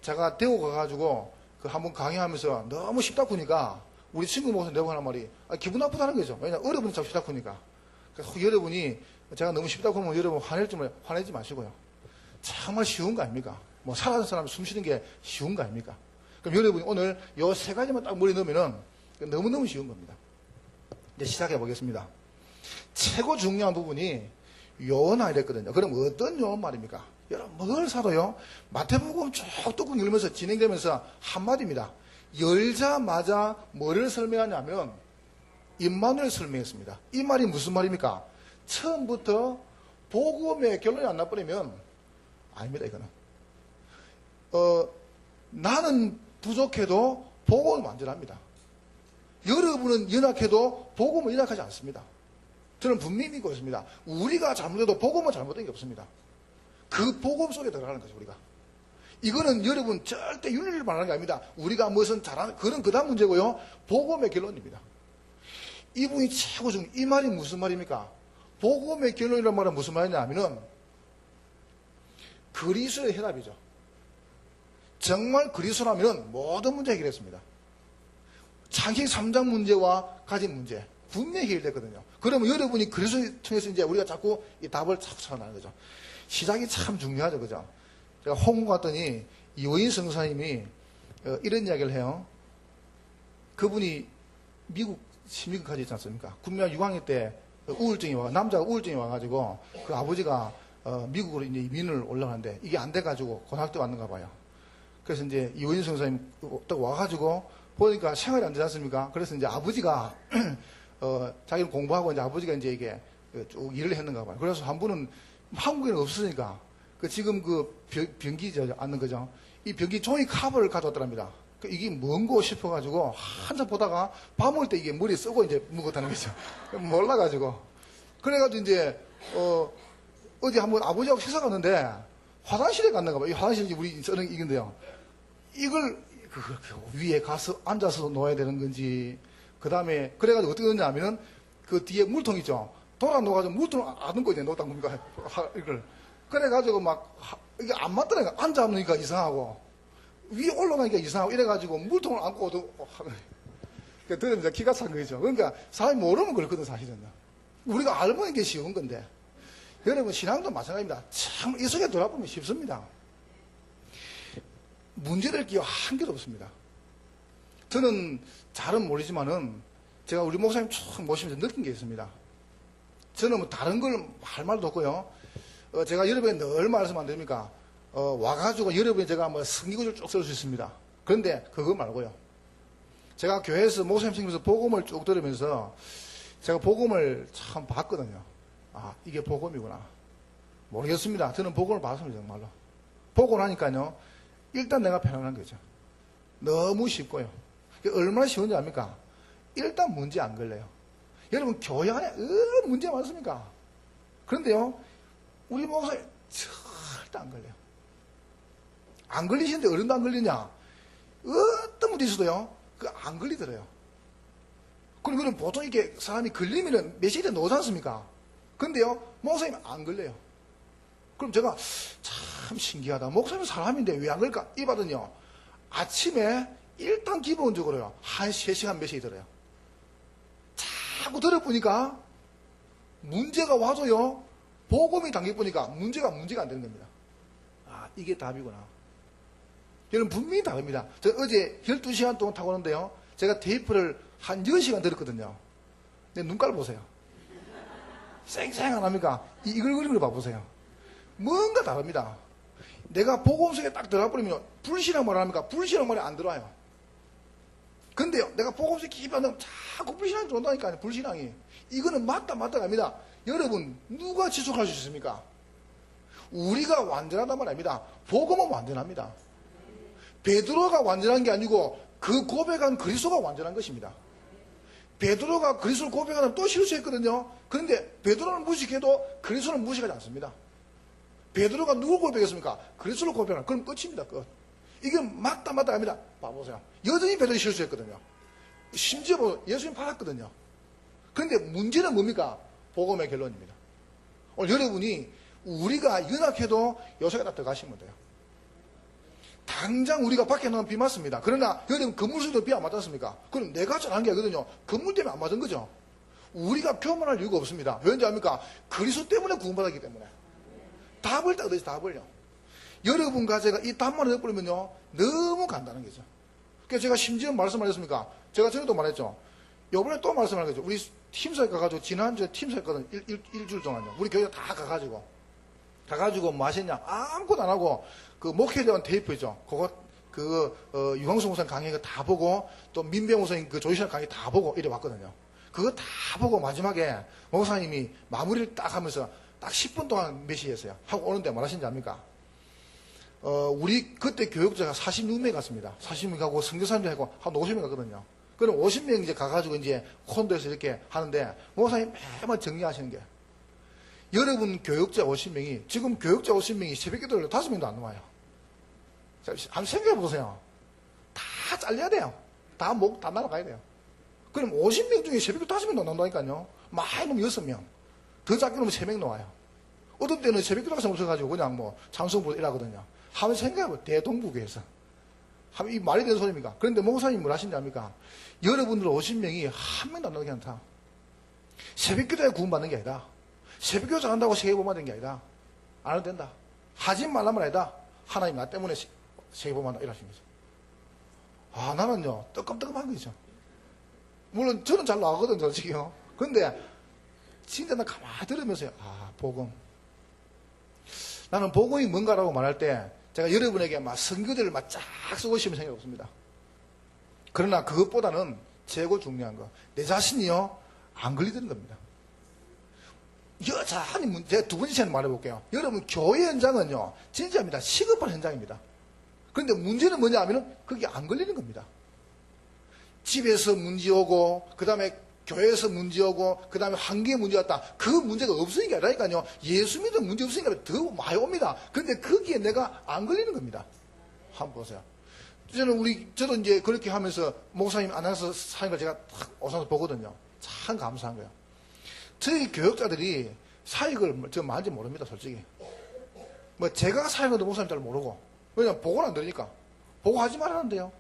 제가 대구 가가지고 한번 강의하면서 너무 쉽다 보니까 우리 친구 모습 내고 하는 말이 기분 나쁘다는 거죠. 왜냐하면 어려분이 참 쉽다 보니까. 그래서 여러분이 제가 너무 쉽다 그러면 여러분 화내지 마시고요. 정말 쉬운 거 아닙니까? 뭐 살아가는 사람이 숨 쉬는 게 쉬운 거 아닙니까? 그럼 여러분이 오늘 요 세 가지만 딱 머리에 넣으면은 너무너무 쉬운 겁니다. 이제 시작해 보겠습니다. 최고 중요한 부분이 요원아 이랬거든요. 그럼 어떤 요원 말입니까? 여러분 뭘 사도요? 마태복음 쭉 뚜껑 열면서 진행되면서 한마디입니다. 열자마자 뭐를 설명하냐면 임마누엘 설명했습니다. 이 말이 무슨 말입니까? 처음부터 복음의 결론이 안 나버리면 아닙니다. 이거는 나는 부족해도 복음은 완전합니다. 여러분은 연약해도 복음은 연약하지 않습니다. 저는 분명히 믿고 있습니다. 우리가 잘못해도 복음은 잘못된 게 없습니다. 그 복음 속에 들어가는 거죠. 우리가 이거는 여러분 절대 윤리를 말하는 게 아닙니다. 우리가 무슨 잘하는 그런 그다음 문제고요. 복음의 결론입니다. 이분이 최고 중요한 이 말이 무슨 말입니까? 복음의 결론이라는 말은 무슨 말이냐 하면은 그리스도의 해답이죠. 정말 그리스도라면 모든 문제 해결했습니다. 창세기 3장 문제와 가진 문제 분명히 해결됐거든요. 그러면 여러분이 그리스도를 통해서 이제 우리가 자꾸 이 답을 자꾸 찾아나는 거죠. 시작이 참 중요하죠. 그죠? 제가 홍콩 갔더니 이호인 성사님이 이런 이야기를 해요. 그분이 미국 가지 있지 않습니까? 군명 6학년 때 남자가 우울증이 와가지고 그 아버지가 미국으로 이제 이민을 올라가는데 이게 안 돼가지고 고등학교 왔는가 봐요. 그래서 이제 이호인 성사님 딱 와가지고 보니까 생활이 안 되지 않습니까? 그래서 이제 아버지가 자기는 공부하고 이제 아버지가 이제 이게 쭉 일을 했는가 봐요. 그래서 한 분은 한국에는 없으니까 지금 변기 앉는 거죠. 이 변기 종이 카바를 가져왔더랍니다. 이게 뭔고 싶어가지고 한참 보다가 밥 먹을 때 이게 머리에 쓰고 이제 묵었다는 거죠. 몰라가지고. 그래가지고 이제, 어디 한번 아버지하고 식사 갔는데 화장실에 갔는가 봐요. 이 화장실이 우리 쓰는 이건데요. 이걸 위에 가서 앉아서 놓아야 되는 건지, 그 다음에, 그래가지고 어떻게 됐냐면은 그 뒤에 물통 있죠. 돌아 놓아가지고 물통 안 넣고 이제 놓다 보니까 이걸. 그래가지고 이게 안 맞더라니까. 앉아 놓으니까 이상하고. 위에 올라가니까 이상하고 이래가지고 물통을 안고 들으면서 기가 찬 거죠. 그러니까 사람이 모르면 그렇거든 사실은. 우리가 알고 있는 게 쉬운 건데 여러분 신앙도 마찬가지입니다. 참 이 속에 돌아보면 쉽습니다. 문제될 게 한 개도 없습니다. 저는 잘은 모르지만은 제가 우리 목사님 쭉 모시면서 느낀 게 있습니다. 저는 뭐 다른 걸 할 말도 없고요. 제가 여러분에 늘 말씀 안 드립니까? 와가지고 여러분이 제가 뭐 성기구절 쭉 쓸 수 있습니다. 그런데 그거 말고요. 제가 교회에서 목사님 생기면서 복음을 쭉 들으면서 제가 복음을 참 봤거든요. 아, 이게 복음이구나. 모르겠습니다. 저는 복음을 봤습니다, 정말로. 보고 나니까요, 일단 내가 편안한 거죠. 너무 쉽고요. 얼마나 쉬운지 압니까? 일단 문제 안 걸려요. 여러분, 교회 안에 문제 많습니까? 그런데요, 우리 목사님 절대 안 걸려요. 안 걸리시는데 어른도 안 걸리냐? 어떤 문제 있어도요, 안 걸리더래요. 그럼 보통 이렇게 사람이 걸리면은 며칠에 놓지 않습니까? 근데요, 목사님 안 걸려요. 그럼 제가 참 신기하다. 목사님 사람인데 왜 안 걸릴까? 이거든요. 아침에 일단 기본적으로요, 한 3시간 몇시에 들어요. 자꾸 들어보니까 문제가 와도요, 복음이 당겨보니까 문제가 안 되는 겁니다. 아, 이게 답이구나. 여러분, 분명히 다릅니다. 저 어제 12시간 동안 타고 오는데요, 제가 테이프를 한 10시간 들었거든요. 내 눈깔 보세요. 쌩쌩 안 합니까? 이걸 그리는 걸 봐보세요. 뭔가 다릅니다. 내가 복음 속에 딱 들어가버리면 불신앙 말 합니까? 불신앙 말이 안 들어와요. 근데요, 내가 복음 속에 깊이 안 들어가면 자꾸 불신앙이 들어온다니까요. 불신앙이. 이거는 맞다 갑니다. 여러분, 누가 지속할 수 있습니까? 우리가 완전하단 말 아닙니다. 복음은 완전합니다. 베드로가 완전한 게 아니고 그 고백한 그리스도가 완전한 것입니다. 베드로가 그리스도를 고백하면 또 실수했거든요. 그런데 베드로는 무식해도 그리스도는 무식하지 않습니다. 베드로가 누굴 고백했습니까? 그리스도를 고백하면 그럼 끝입니다. 끝. 이게 맞다 합니다. 봐보세요. 여전히 베드로가 실수했거든요. 심지어 예수님 팔았거든요. 그런데 문제는 뭡니까? 복음의 결론입니다. 오늘 여러분이 우리가 연약해도 요새가 다 들어가시면 돼요. 당장 우리가 밖에 나가면 비 맞습니다. 그러나 여러분 건물 속에도 비 안 맞았습니까? 그럼 내가 잘한 게 아니거든요. 건물 때문에 안 맞은 거죠. 우리가 교만할 이유가 없습니다. 왠지 압니까? 그리스도 때문에 구원받았기 때문에. 답을 딱 얻으시 답을요. 여러분과 제가 이 답만 얻어버리면요, 너무 간단한 거죠. 그래서 제가 심지어 말씀하셨습니까? 제가 전에도 말했죠. 요번에 또 말씀을 하겠죠. 우리 팀사에 가가지고, 지난주에 팀사에 갔거든. 일주일 동안요. 우리 교회 다 가가지고 뭐 하셨냐? 아무것도 안 하고, 그 목회자원 테이프 있죠. 유광수 목사님 강의 다 보고, 또 민병 목사님 그 조희선 강의 다 보고 이래 왔거든요. 그거 다 보고 마지막에 목사님이 마무리를 딱 하면서 딱 10분 동안 메시지했어요. 하고 오는데 뭐 하신지 압니까? 우리 그때 교육자가 46명 갔습니다. 46명 가고 선교사님들 하고 한 50명 갔거든요. 그럼 50명 이제 가가지고 이제 콘도에서 이렇게 하는데 목사님 매번 정리하시는 게 여러분 교육자 50명이 지금 교육자 50명이 새벽 기도를 5명도 안 나와요. 한번 생각해 보세요. 다 잘려야 돼요. 다 날아가야 돼요. 그럼 50명 중에 새벽 기도 5명도 안 나온다니까요. 많이 놓으면 6명. 더 작게 놓으면 3명 나와요. 어떤 때는 새벽 기도가 없어가지고 그냥 뭐 찬송부 일하거든요. 한번 생각해보세요. 대동부교에서. 이 말이 되는 소리입니까? 그런데 목사님이 뭘 하신지 압니까? 여러분들 50명이 한 명도 안 나오게 한다. 새벽 기도에 구원받는 게 아니다. 새벽 기도 잘한다고 세계보험 받는 게 아니다. 안 해도 된다. 하지 말라면 아니다. 하나님 나 때문에 세계보험 한다. 이러신 거죠. 아, 나는요, 뜨끔뜨끔한 거죠. 물론 저는 잘 나가거든요, 솔직히요. 그런데 진짜 나 가만히 들으면서요. 아, 복음. 나는 복음이 뭔가라고 말할 때 제가 여러분에게 막 선교들을 막 쫙 쓰고 싶은 생각이 없습니다. 그러나 그것보다는 최고 중요한 거. 내 자신이요, 안 걸리는 겁니다. 여전히 제가 두 번째 시간에 말해볼게요. 여러분, 교회 현장은요, 진짜입니다. 시급한 현장입니다. 그런데 문제는 뭐냐 하면은, 그게 안 걸리는 겁니다. 집에서 문제 오고, 그 다음에 교회에서 문제 오고, 그 다음에 환경에 문제 왔다. 그 문제가 없으니까 아니라니까요. 예수 믿으면 문제 없으니까 더 많이 옵니다. 그런데 거기에 내가 안 걸리는 겁니다. 한번 보세요. 저도 이제 그렇게 하면서 목사님 안에서 사는 걸 제가 탁 오셔서 보거든요. 참 감사한 거예요. 저희 교역자들이 사역을 저 많은지 모릅니다, 솔직히. 뭐 제가 사역한 것도 목사님 잘 모르고. 왜냐면 보고는 안 들으니까. 보고하지 말라는데요.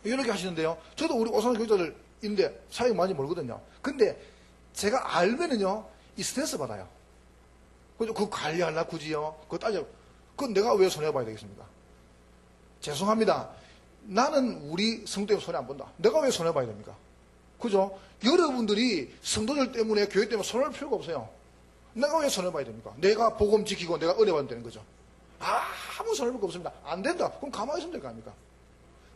이렇게 하시는데요. 저도 우리 오산 교육자들 있는데 사역 많이 모르거든요. 근데 제가 알면은요, 이 스트레스 받아요. 그래서 그거 관리하려 굳이요. 그거 따져. 그건 내가 왜 손해봐야 되겠습니까? 죄송합니다. 나는 우리 성도 때문에 손해 안 본다. 내가 왜 손해봐야 됩니까? 그죠? 여러분들이 성도들 때문에 교회 때문에 손해볼 필요가 없어요. 내가 왜 손해봐야 됩니까? 내가 복음 지키고 내가 은혜 받으면 되는 거죠. 아무 손해볼 거 없습니다. 안 된다. 그럼 가만히 있으면 될 거 아닙니까?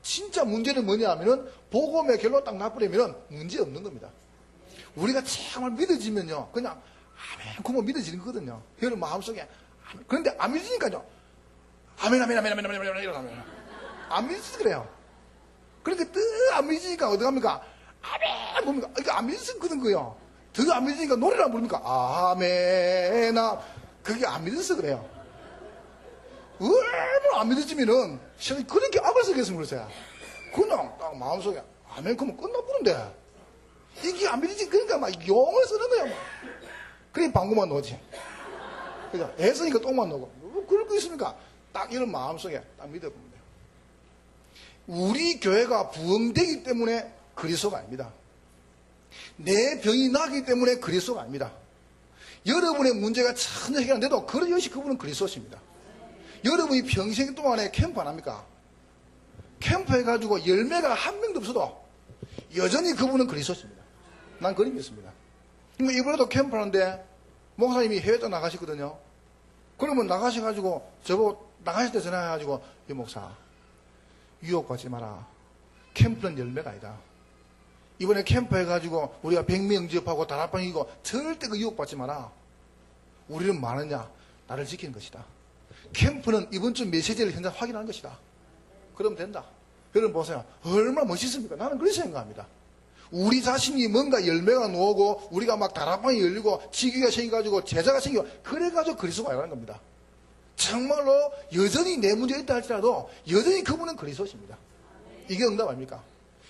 진짜 문제는 뭐냐 하면은 복음의 결론 딱 나버리면 문제 없는 겁니다. 우리가 정말 믿어지면요, 그냥 아멘 그만 믿어지는 거거든요. 여러분 마음속에 아멘. 그런데 안 믿으니까요, 아멘 아멘 아멘 아멘 아멘 아멘 이러면 안 믿어서 그래요. 그러니까 또 안 믿으니까 어디 갑니까? 아멘 뭡니까? 그러니까 안 믿어서 그런 거예요. 더 안 믿으니까 노래를 안 부릅니까? 아멘아. 그게 안 믿어서 그래요. 얼마나 안 믿어지면은 시간이 그렇게 악을 쓰겠으면 그러세요. 그냥 딱 마음속에 아멘 그러면 끝나버린데 이게 안 믿어지. 그러니까 막 용을 쓰는 거야 막. 그래 방구만 넣지. 그죠? 애 쓰니까 똥만 넣고 뭐 그럴 거 있습니까? 딱 이런 마음속에 딱 믿어보면 돼요. 우리 교회가 부흥되기 때문에 그리스도가 아닙니다. 내 병이 나기 때문에 그리스도가 아닙니다. 여러분의 문제가 전혀 해결 안 돼도 그것이 그분은 그리스도십니다. 여러분이 평생 동안에 캠프 안 합니까? 캠프 해가지고 열매가 한 명도 없어도 여전히 그분은 그리스도십니다. 난 그리 믿습니다. 그러니까 이번에도 캠프 하는데 목사님이 해외 또 나가시거든요. 그러면 나가셔가지고 저보고 나가실 때 전화해가지고 이 목사 유혹받지 마라. 캠프는 열매가 아니다. 이번에 캠프 해가지고 우리가 100명 영접하고 다락방이고 절대 그 유혹받지 마라. 우리는 많으냐? 나를 지키는 것이다. 캠프는 이번 주 메시지를 현장 확인하는 것이다. 그러면 된다. 여러분 보세요. 얼마나 멋있습니까? 나는 그렇게 생각합니다. 우리 자신이 뭔가 열매가 나오고 우리가 막 다락방이 열리고 지기가 생겨가지고 제자가 생기고 그래가지고 그리스도가 아니라는 겁니다. 정말로 여전히 내 문제가 있다 할지라도 여전히 그분은 그리스도십니다. 이게 응답 아닙니까?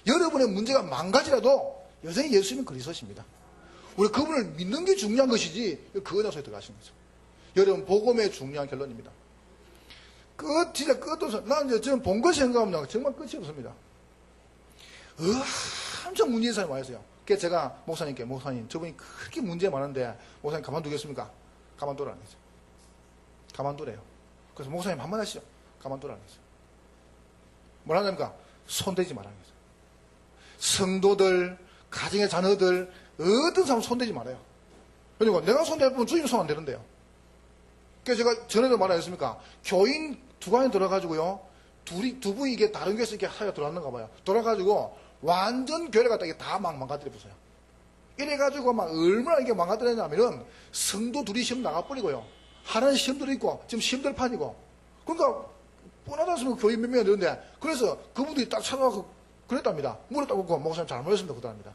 여러분의 문제가 망가지라도 여전히 예수님은 그리스도십니다. 우리 그분을 믿는 게 중요한 것이지 그 은혜소에 들어가시는 거죠. 여러분 복음의 중요한 결론입니다. 진짜 끝도 없어. 난 이제 저는 본 것이 생각하면 정말 끝이 없습니다. 엄청 문제 있는 사람이 와 있어요. 그래서 제가 목사님께 목사님 저분이 그렇게 문제 많은데 목사님 가만두겠습니까? 가만두라는 거죠. 가만두래요. 그래서 목사님 한마디 하시죠. 가만두라는 거죠. 뭐라 합니까? 손대지 말라는 거죠. 성도들, 가정의 자녀들 어떤 사람 손대지 말아요. 그리고 내가 손대면 주님 손 안 되는데요. 그래서 제가 전에도 말하였습니까? 교인 두 가지 들어가지고요. 두 분이 이게 다른 교회에서 이렇게 하여 들어왔는가 봐요. 들어가지고 완전 교회를 갖다 이게 다 막 망가뜨려 보세요. 이래가지고 막 얼마나 이게 망가뜨렸냐면은 성도 둘이 시험 나가버리고요. 하나는 시험들이 있고 지금 시험들 판이고. 그러니까 뻔하지 않습니까? 교인 몇 명이 되는데. 그래서 그분들이 딱 찾아와서 그랬답니다. 물었다고 그 목사님 잘못했습니다. 그러답니다.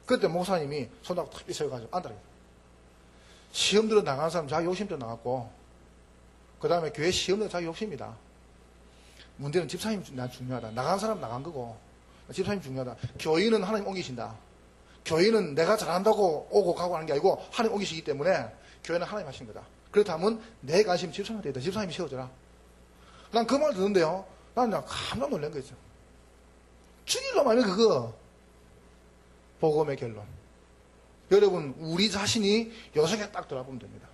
그때 목사님이 손잡고 탁 삐쳐가지고 앉아라. 시험 들어 나간 사람 자기 욕심대로 나갔고 그 다음에 교회 시험 들어 자기 욕심이다. 문제는 집사님이 난 중요하다. 나간 사람 나간 거고 집사님이 중요하다. 교인은 하나님 옮기신다. 교인은 내가 잘한다고 오고 가고 하는 게 아니고 하나님 옮기시기 때문에 교회는 하나님 하신 거다. 그렇다면 내 관심 집사님한테 있다. 집사님이 세워줘라. 난 그 말 듣는데요. 난 깜짝 놀란 거 있어. 죽이려고 하면 그거 복음의 결론. 여러분 우리 자신이 요 속에 딱 들어보면 됩니다.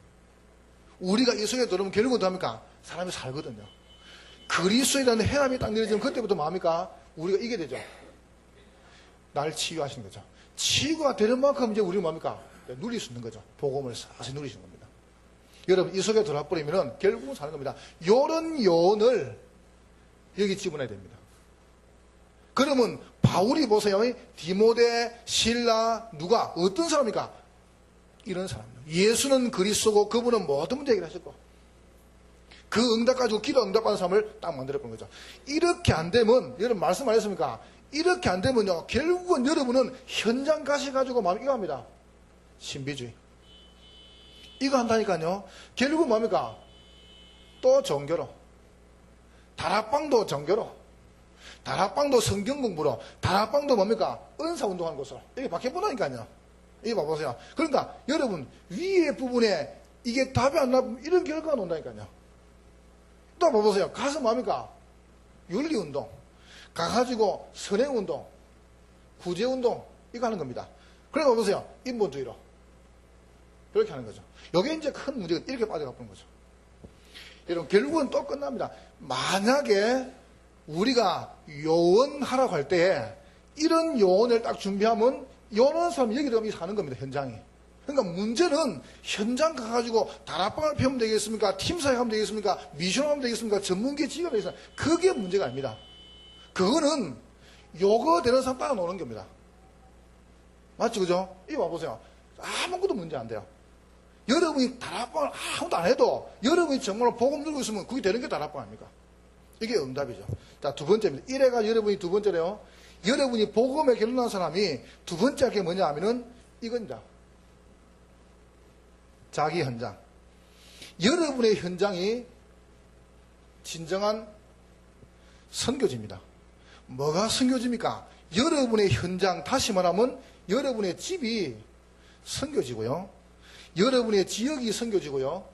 우리가 이 속에 들어오면 결국은 어떡합니까? 사람이 살거든요. 그리스도에 대한 해답이 딱 내려지면 그때부터 뭐합니까? 우리가 이게 되죠. 날 치유하시는 거죠. 치유가 되는 만큼 이제 우리가 뭡니까? 누릴 수 있는 거죠. 복음을 사실 누리시는 겁니다. 여러분 이 속에 들어와 버리면 결국은 사는 겁니다. 요런 요원을 여기 집어넣어야 됩니다. 그러면 바울이 보세요. 디모데, 실라, 누가 어떤 사람입니까? 이런 사람입니다. 예수는 그리스도고 그분은 모든 문제 해결하셨고 그 응답 가지고 기도 응답받는 사람을 딱 만들어본 거죠. 이렇게 안 되면 여러분 말씀 안 했습니까? 이렇게 안 되면요 결국은 여러분은 현장 가셔가지고 마음 이거 합니다. 신비주의 이거 한다니까요. 결국은 뭡니까? 또 종교로 다락방도 종교로 다락방도 성경 공부로 다락방도 뭡니까? 은사 운동하는 곳으로 이렇게 바뀌어보다니까요. 이거 봐보세요. 그러니까 여러분 위에 부분에 이게 답이 안 나면 이런 결과가 나온다니까요. 또 봐보세요. 가서 뭡니까? 윤리운동 가가지고 선행운동 구제운동 이거 하는 겁니다. 그러니까 봐보세요. 인본주의로 그렇게 하는 거죠. 이게 이제 큰 문제가 이렇게 빠져가는 거죠. 여러분 결국은 또 끝납니다. 만약에 우리가 요원하라고 할 때 이런 요원을 딱 준비하면 요원 사람이 여기 들어가면 사는 겁니다. 현장이. 그러니까 문제는 현장 가가지고 다락방을 펴면 되겠습니까? 팀사회 하면 되겠습니까? 미션 하면 되겠습니까? 전문기 지휘가 되겠습니까? 그게 문제가 아닙니다. 그거는 요거 되는 사람 따라 노는 겁니다. 맞죠? 그죠? 이거 봐보세요. 아무것도 문제 안 돼요. 여러분이 다락방을 아무도 안 해도 여러분이 정말로 복음 들고 있으면 그게 되는 게 다락방 아닙니까? 이게 응답이죠. 자, 두 번째입니다. 이래가 여러분이 두 번째래요. 여러분이 복음에 결론난 사람이 두 번째 할 게 뭐냐 하면은 이겁니다. 자기 현장. 여러분의 현장이 진정한 선교지입니다. 뭐가 선교지입니까? 여러분의 현장, 다시 말하면 여러분의 집이 선교지고요. 여러분의 지역이 선교지고요.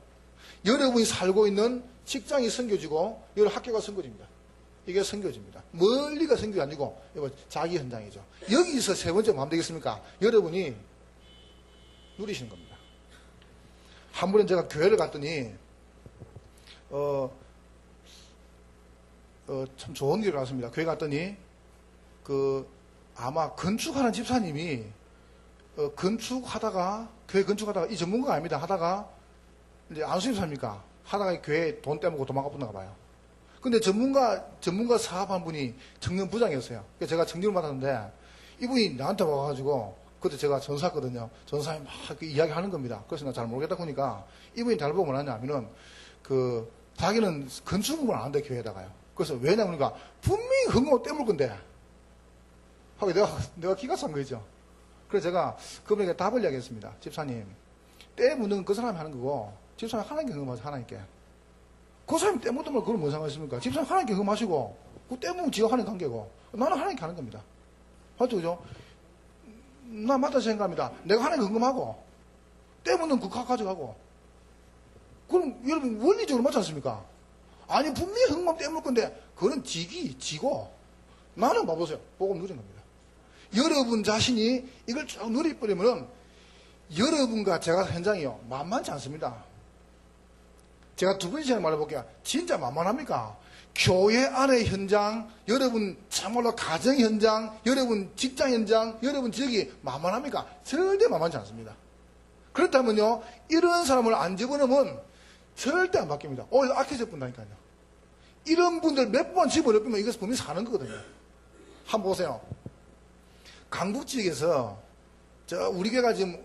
여러분이 살고 있는 직장이 선교지고 여러분 학교가 선교지입니다. 이게 선교지입니다. 멀리가 선교가 아니고 이거 자기 현장이죠. 여기서 세 번째 뭐 하면 되겠습니까? 여러분이 누리시는 겁니다. 한 번은 제가 교회를 갔더니 참 좋은 길을 갔습니다. 교회 갔더니 아마 건축하는 집사님이 건축하다가 교회 건축하다가 이 전문가가 아닙니다. 하다가 이제 안수님 삽니까? 하다가 교회 돈 떼먹고 도망가 보나 봐요. 근데 전문가 사업한 분이 청년 부장이었어요. 그래서 제가 청년을 받았는데 이분이 나한테 와가지고 그때 제가 전사했거든요. 전사에 막 이야기 하는 겁니다. 그래서 나 잘 모르겠다 보니까 이분이 잘 보고 뭐라냐 하면은 자기는 건축을 안 한대 교회에다가요. 그래서 왜냐면 분명히 헌금을 떼물 건데 하고 내가 기가 찬 거죠. 그래서 제가 그분에게 답을 이야기했습니다. 집사님, 떼 묻는 건 그 사람이 하는 거고 집사님 하나님께 헌금하세요. 하나님께. 그 사람이 떼 묻으면 그걸 뭔 상관 있습니까? 집사님 하나님께 헌금하시고 그 떼 묻으면 지가 하는 관계고 나는 하나님께 하는 겁니다. 맞죠? 그죠? 나 맞다 생각합니다. 내가 하나님께 헌금하고 떼 묻는 그 가져가고 그럼 여러분 원리적으로 맞지 않습니까? 아니 분명히 헌금 떼 묻을 건데 그거는 지고 나는 봐보세요. 복음 누린 겁니다. 여러분 자신이 이걸 쭉 누려버리면은 여러분과 제가 현장이요 만만치 않습니다. 제가 두 번째 말해볼게요. 진짜 만만합니까? 교회 안의 현장, 여러분 참말로 가정 현장, 여러분 직장 현장, 여러분 지역이 만만합니까? 절대 만만치 않습니다. 그렇다면요 이런 사람을 안 집어넣으면 절대 안 바뀝니다. 오히려 악해져 본다니까요. 이런 분들 몇 번 집어넣으면 이것은 분명히 사는 거거든요. 한번 보세요. 강북 지역에서 우리 교회가 지금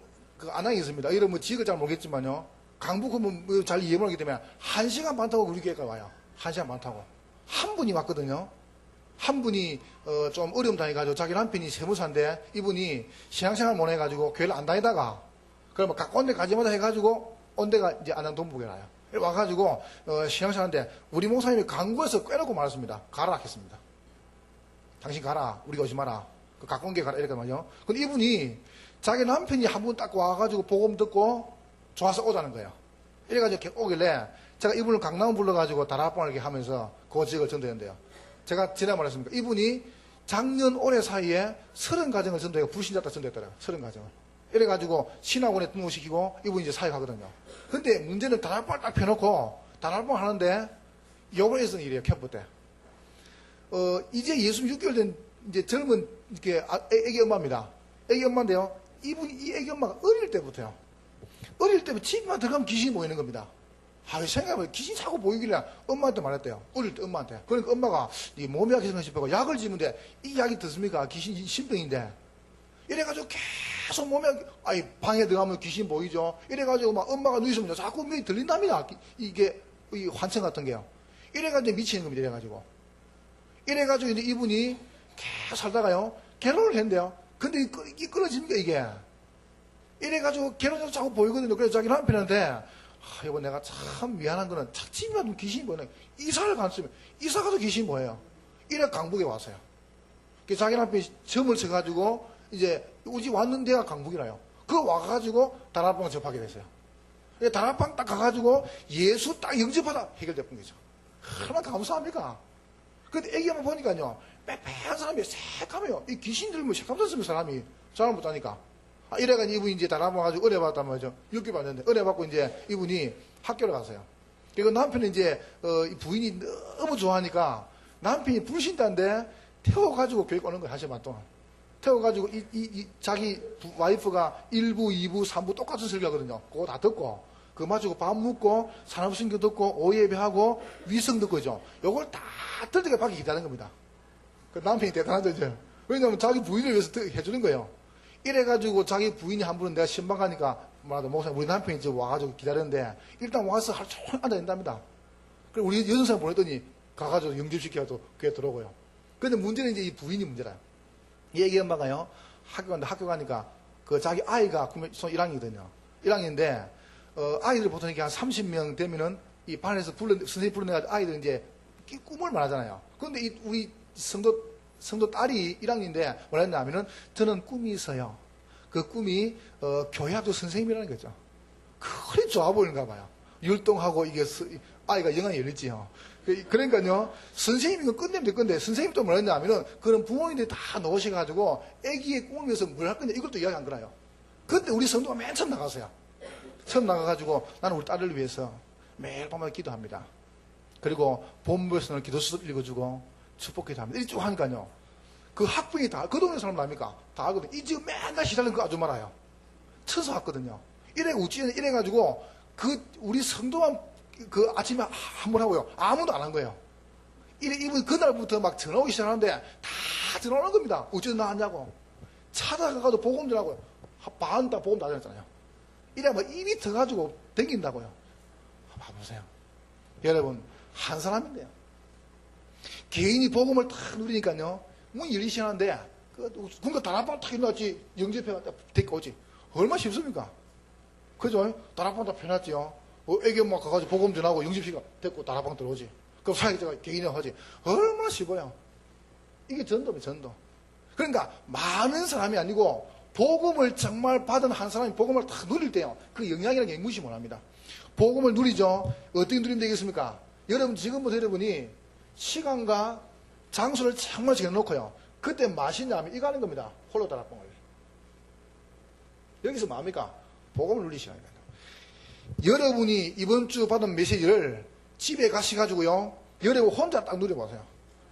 안양에 있습니다. 이런 지역을 잘 모르겠지만요. 강북 뭐 잘 이해 못하기 때문에 1시간 반 타고 우리 교회가 와요. 1시간 반 타고. 한 분이 왔거든요. 한 분이 좀 어려움 당해가지고 자기 남편이 세무사인데 이분이 신앙생활 못 해가지고 교회를 안 다니다가 그러면 가까운 데 가지마다 해가지고 온 데가 이제 안양 동북에 나요. 와가지고 신앙생활인데 우리 목사님이 강구에서 꿰놓고 말했습니다. 가라 했습니다. 당신 가라. 우리가 오지 마라. 가까운 게 가라. 이렇게 말이요. 근데 이분이 자기 남편이 한 분 딱 와가지고 복음 듣고 좋아서 오자는 거예요. 이래가지고 오길래 제가 이분을 강남 불러가지고 다락방을 이렇게 하면서 그 지역을 전도했는데요. 제가 지난 말했습니까? 이분이 작년 올해 사이에 30가정을 전도해서 불신자 다 전도했더라고요. 30가정을. 이래가지고 신학원에 등록시키고 이분이 이제 사역하거든요. 근데 문제는 다락방을 딱 펴놓고 다락방 하는데 요번에 있었던 일이에요. 캠프 때. 이제 예수 6개월 된 이제 젊은 이렇게 애기 엄마입니다. 애기 엄마인데요. 이분이 이 애기 엄마가 어릴 때부터요. 어릴 때부터 집만 들어가면 귀신이 보이는 겁니다. 생각해보면 귀신이 자꾸 보이길래 엄마한테 말했대요. 어릴 때 엄마한테. 그러니까 엄마가 네 몸이 약해서 싶어서 약을 지는데 이 약이 듣습니까? 귀신 신병인데. 이래가지고 계속 몸에, 아니, 방에 들어가면 귀신 보이죠? 이래가지고 막 엄마가 누이시면 자꾸 명이 들린답니다. 이게, 이 환청 같은 게요. 이래가지고 미치는 겁니다. 이래가지고 이제 이분이 계속 살다가요, 결혼을 했는데요. 근데 이게 끊어집니까, 이게? 이래가지고 결혼해서 자꾸 보이거든요. 그래서 자기 남편한테, 여보, 내가 참 미안한 거는 집에 가면 귀신이 보이네. 이사를 갔으면, 이사 가도 귀신이 보여요. 이래 강북에 왔어요. 그래서 자기 남편이 점을 쳐가지고, 이제, 우리 집 왔는데가 강북이라요. 그거 와가지고, 다락방을 접하게 됐어요. 다락방 딱 가가지고, 예수 딱 영접하다 해결됐던 거죠. 얼마나 감사합니까? 근데 애기 한번 보니까요, 빼빼한 사람이 새까매요. 이 귀신들 뭐 새까매졌으면 사람이, 사람 못하니까. 이래가지고 이분이 이제 다락방 가지고 의뢰받았단 말이죠. 6개월 받는데, 의뢰받고 이제 이분이 학교를 갔어요. 그리고 남편은 이제, 이 부인이 너무 좋아하니까, 남편이 불신자인데, 태워가지고 교육 오는 거예요, 1시간 반 동안. 태워가지고, 자기 와이프가 1부, 2부, 3부 똑같은 설교 하거든요. 그거 다 듣고, 그거 마치고 밥 먹고, 산업신교 듣고, 오예배하고, 위성 듣고, 이죠. 요걸 다 들을 때까지 밖에 기다리는 겁니다. 그 남편이 대단하죠, 이제. 왜냐면 자기 부인을 위해서 해주는 거예요. 이래가지고 자기 부인이 한 분은 내가 신방 가니까, 뭐라도 목사님, 우리 남편이 이제 와가지고 기다렸는데, 일단 와서 하루 종일 앉아있답니다. 그리고 우리 여성사람 보냈더니, 가가지고 영접시켜서 교회 들어오고요. 근데 문제는 이제 이 부인이 문제라요. 이 애기 엄마가요, 학교 가니까, 그 자기 아이가 1학년이거든요. 1학년인데, 아이들 보통 이렇게 한 30명 되면은, 이 반에서 선생님 불러내가지고 아이들 이제 꿈을 말하잖아요. 그런데 우리 성도 딸이 1학년인데, 뭐라 했냐면은, 저는 꿈이 있어요. 그 꿈이, 교회 학교 선생님이라는 거죠. 그래 좋아 보이는가 봐요. 율동하고 이게, 아이가 영안이 열렸지요. 그러니까요, 선생님이 이거 끝내면 될 건데, 선생님이 또 뭐라 했냐면은, 그런 부모님들이 다 넣으셔가지고, 애기의 꿈을 위해서 뭘 할 건데, 이것도 이야기 안 그래요. 근데 우리 성도가 맨 처음 나갔어요. 처음 나가가지고, 나는 우리 딸을 위해서 매일 밤마다 기도합니다. 그리고 본부에서는 기도서도 읽어주고, 축복기도 합니다. 이렇게 쭉 하니까요, 그 학부형이 다, 그 동네 사람 납니까? 다 하거든요. 이 지금 맨날 시달리는 그 아줌마라요. 천사 왔거든요. 이래가지고, 우리 성도만 그 아침에 한 번 하고요. 아무도 안 한 거예요. 이분 그날부터 막 전화 오기 시작하는데 다 전화 오는 겁니다. 어쩌다 나왔냐고. 찾아가도 보금 전하고요. 반 다 보금 다 전했잖아요. 이래 뭐 입이 터가지고 댕긴다고요. 봐보세요. 여러분, 한 사람인데요. 개인이 복음을 탁 누리니까요. 문이 열리기 시작하는데, 그러니까 다락방 탁 일어났지. 영접해가지고 데리고 오지. 얼마나 쉽습니까? 그죠? 다락방 다 펴놨지요. 애기 엄마 가가지고 복음 전하고 영접시가 됐고 다락방 들어오지. 그럼 사역자가 개인이 하지. 얼마나 쉬워요. 이게 전도입니다, 전도. 그러니까 많은 사람이 아니고 복음을 정말 받은 한 사람이 복음을 딱 누릴 때요. 그 영향이라는 게 무시 못합니다. 복음을 누리죠. 어떻게 누리면 되겠습니까? 여러분 지금부터 여러분이 시간과 장소를 정말 정해놓고요. 그때 마시냐면 이거 하는 겁니다. 홀로 다락방을. 여기서 뭡니까? 복음을 누리시라는 거예요. 여러분이 이번 주 받은 메시지를 집에 가셔가지고요, 여러분 혼자 딱 누려보세요.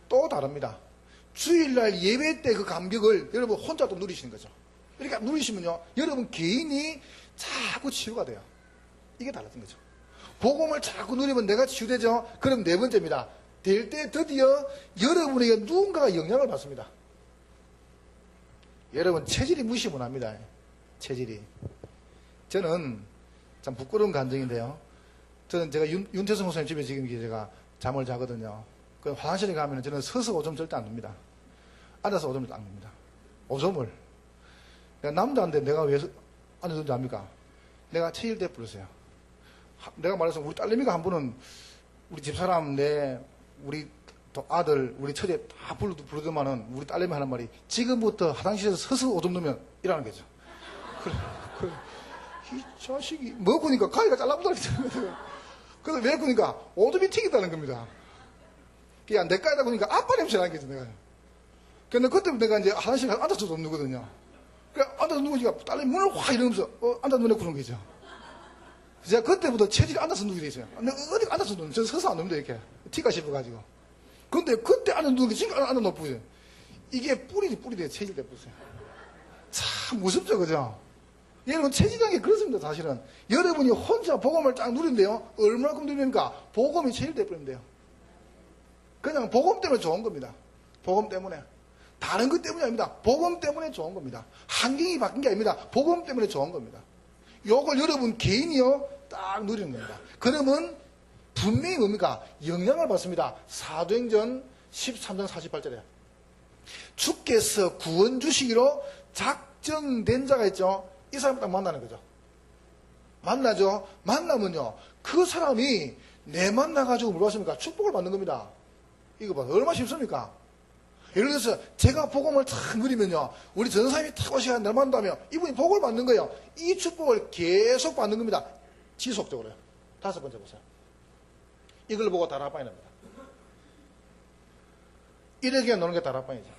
또 다릅니다. 주일날 예배 때 그 감격을 여러분 혼자 또 누리시는 거죠. 이렇게 누리시면요, 여러분 개인이 자꾸 치유가 돼요. 이게 달라진 거죠. 복음을 자꾸 누리면 내가 치유되죠. 그럼 네 번째입니다. 될 때 드디어 여러분에게 누군가가 영향을 받습니다. 여러분 체질이 무시 못합니다. 체질이. 저는 참 부끄러운 감정인데요. 저는 제가 윤태성 목사님 집에 지금 제가 잠을 자거든요. 그 화장실에 가면 저는 서서 오줌 절대 안 눕니다. 앉아서 오줌을 안 눕니다. 오줌을. 내가 남자인데 내가 왜 앉아서 합니까? 내가 체질대 부르세요. 내가 말해서 우리 딸내미가 한 번은 우리 집사람, 우리 또 아들, 우리 처제 다 부르더만은 우리 딸내미 하는 말이 지금부터 화장실에서 서서 오줌 누면 이라는 거죠. 그래. 이 자식이 먹으니까 가위가 잘라붙어있잖아요. 그래서 왜 그러니까 오줌이 튀긴다는 겁니다. 그냥 내 까이다 보니까 아빠 냄새 나는 거죠, 내가. 근데 그때부터 내가 이제 화장실에 앉아서 좀 누거든요. 그래, 앉아서 누우니까 딸내미 문을 확 이러면서, 앉아서 눈에 구는 거죠. 제가 그때부터 체질이 앉아서 누게 돼 있어요. 근데 어디 앉아서 누는, 저 서서 안 누는데, 이렇게. 티가 싶어가지고. 근데 그때 앉아서 누는 게 지금 앉아 놓고, 이게 뿌리돼, 체질 때부터요. 참 무섭죠, 그죠? 여러분, 체질이라는 게 그렇습니다, 사실은. 여러분이 혼자 복음을 딱 누린대요. 얼마큼 누리니까 복음이 체질돼 버린대요. 그냥 복음 때문에 좋은 겁니다. 복음 때문에. 다른 것 때문이 아닙니다. 복음 때문에 좋은 겁니다. 환경이 바뀐 게 아닙니다. 복음 때문에 좋은 겁니다. 요걸 여러분 개인이요 딱 누리는 겁니다. 그러면 분명히 뭡니까? 영향을 받습니다. 사도행전 13장 48절에 주께서 구원 주시기로 작정된 자가 있죠. 이 사람 딱 만나는 거죠. 만나죠. 만나면요 그 사람이 내 만나가지고 뭘 받습니까? 축복을 받는 겁니다. 이거 봐 얼마나 쉽습니까? 예를 들어서 제가 복음을 탁 누리면요 우리 전사님이 탁 오시가 날 만나면 이분이 복을 받는 거예요. 이 축복을 계속 받는 겁니다. 지속적으로요. 다섯 번째 보세요. 이걸 보고 다락방이 납니다. 이렇게 노는 게 다락방이죠.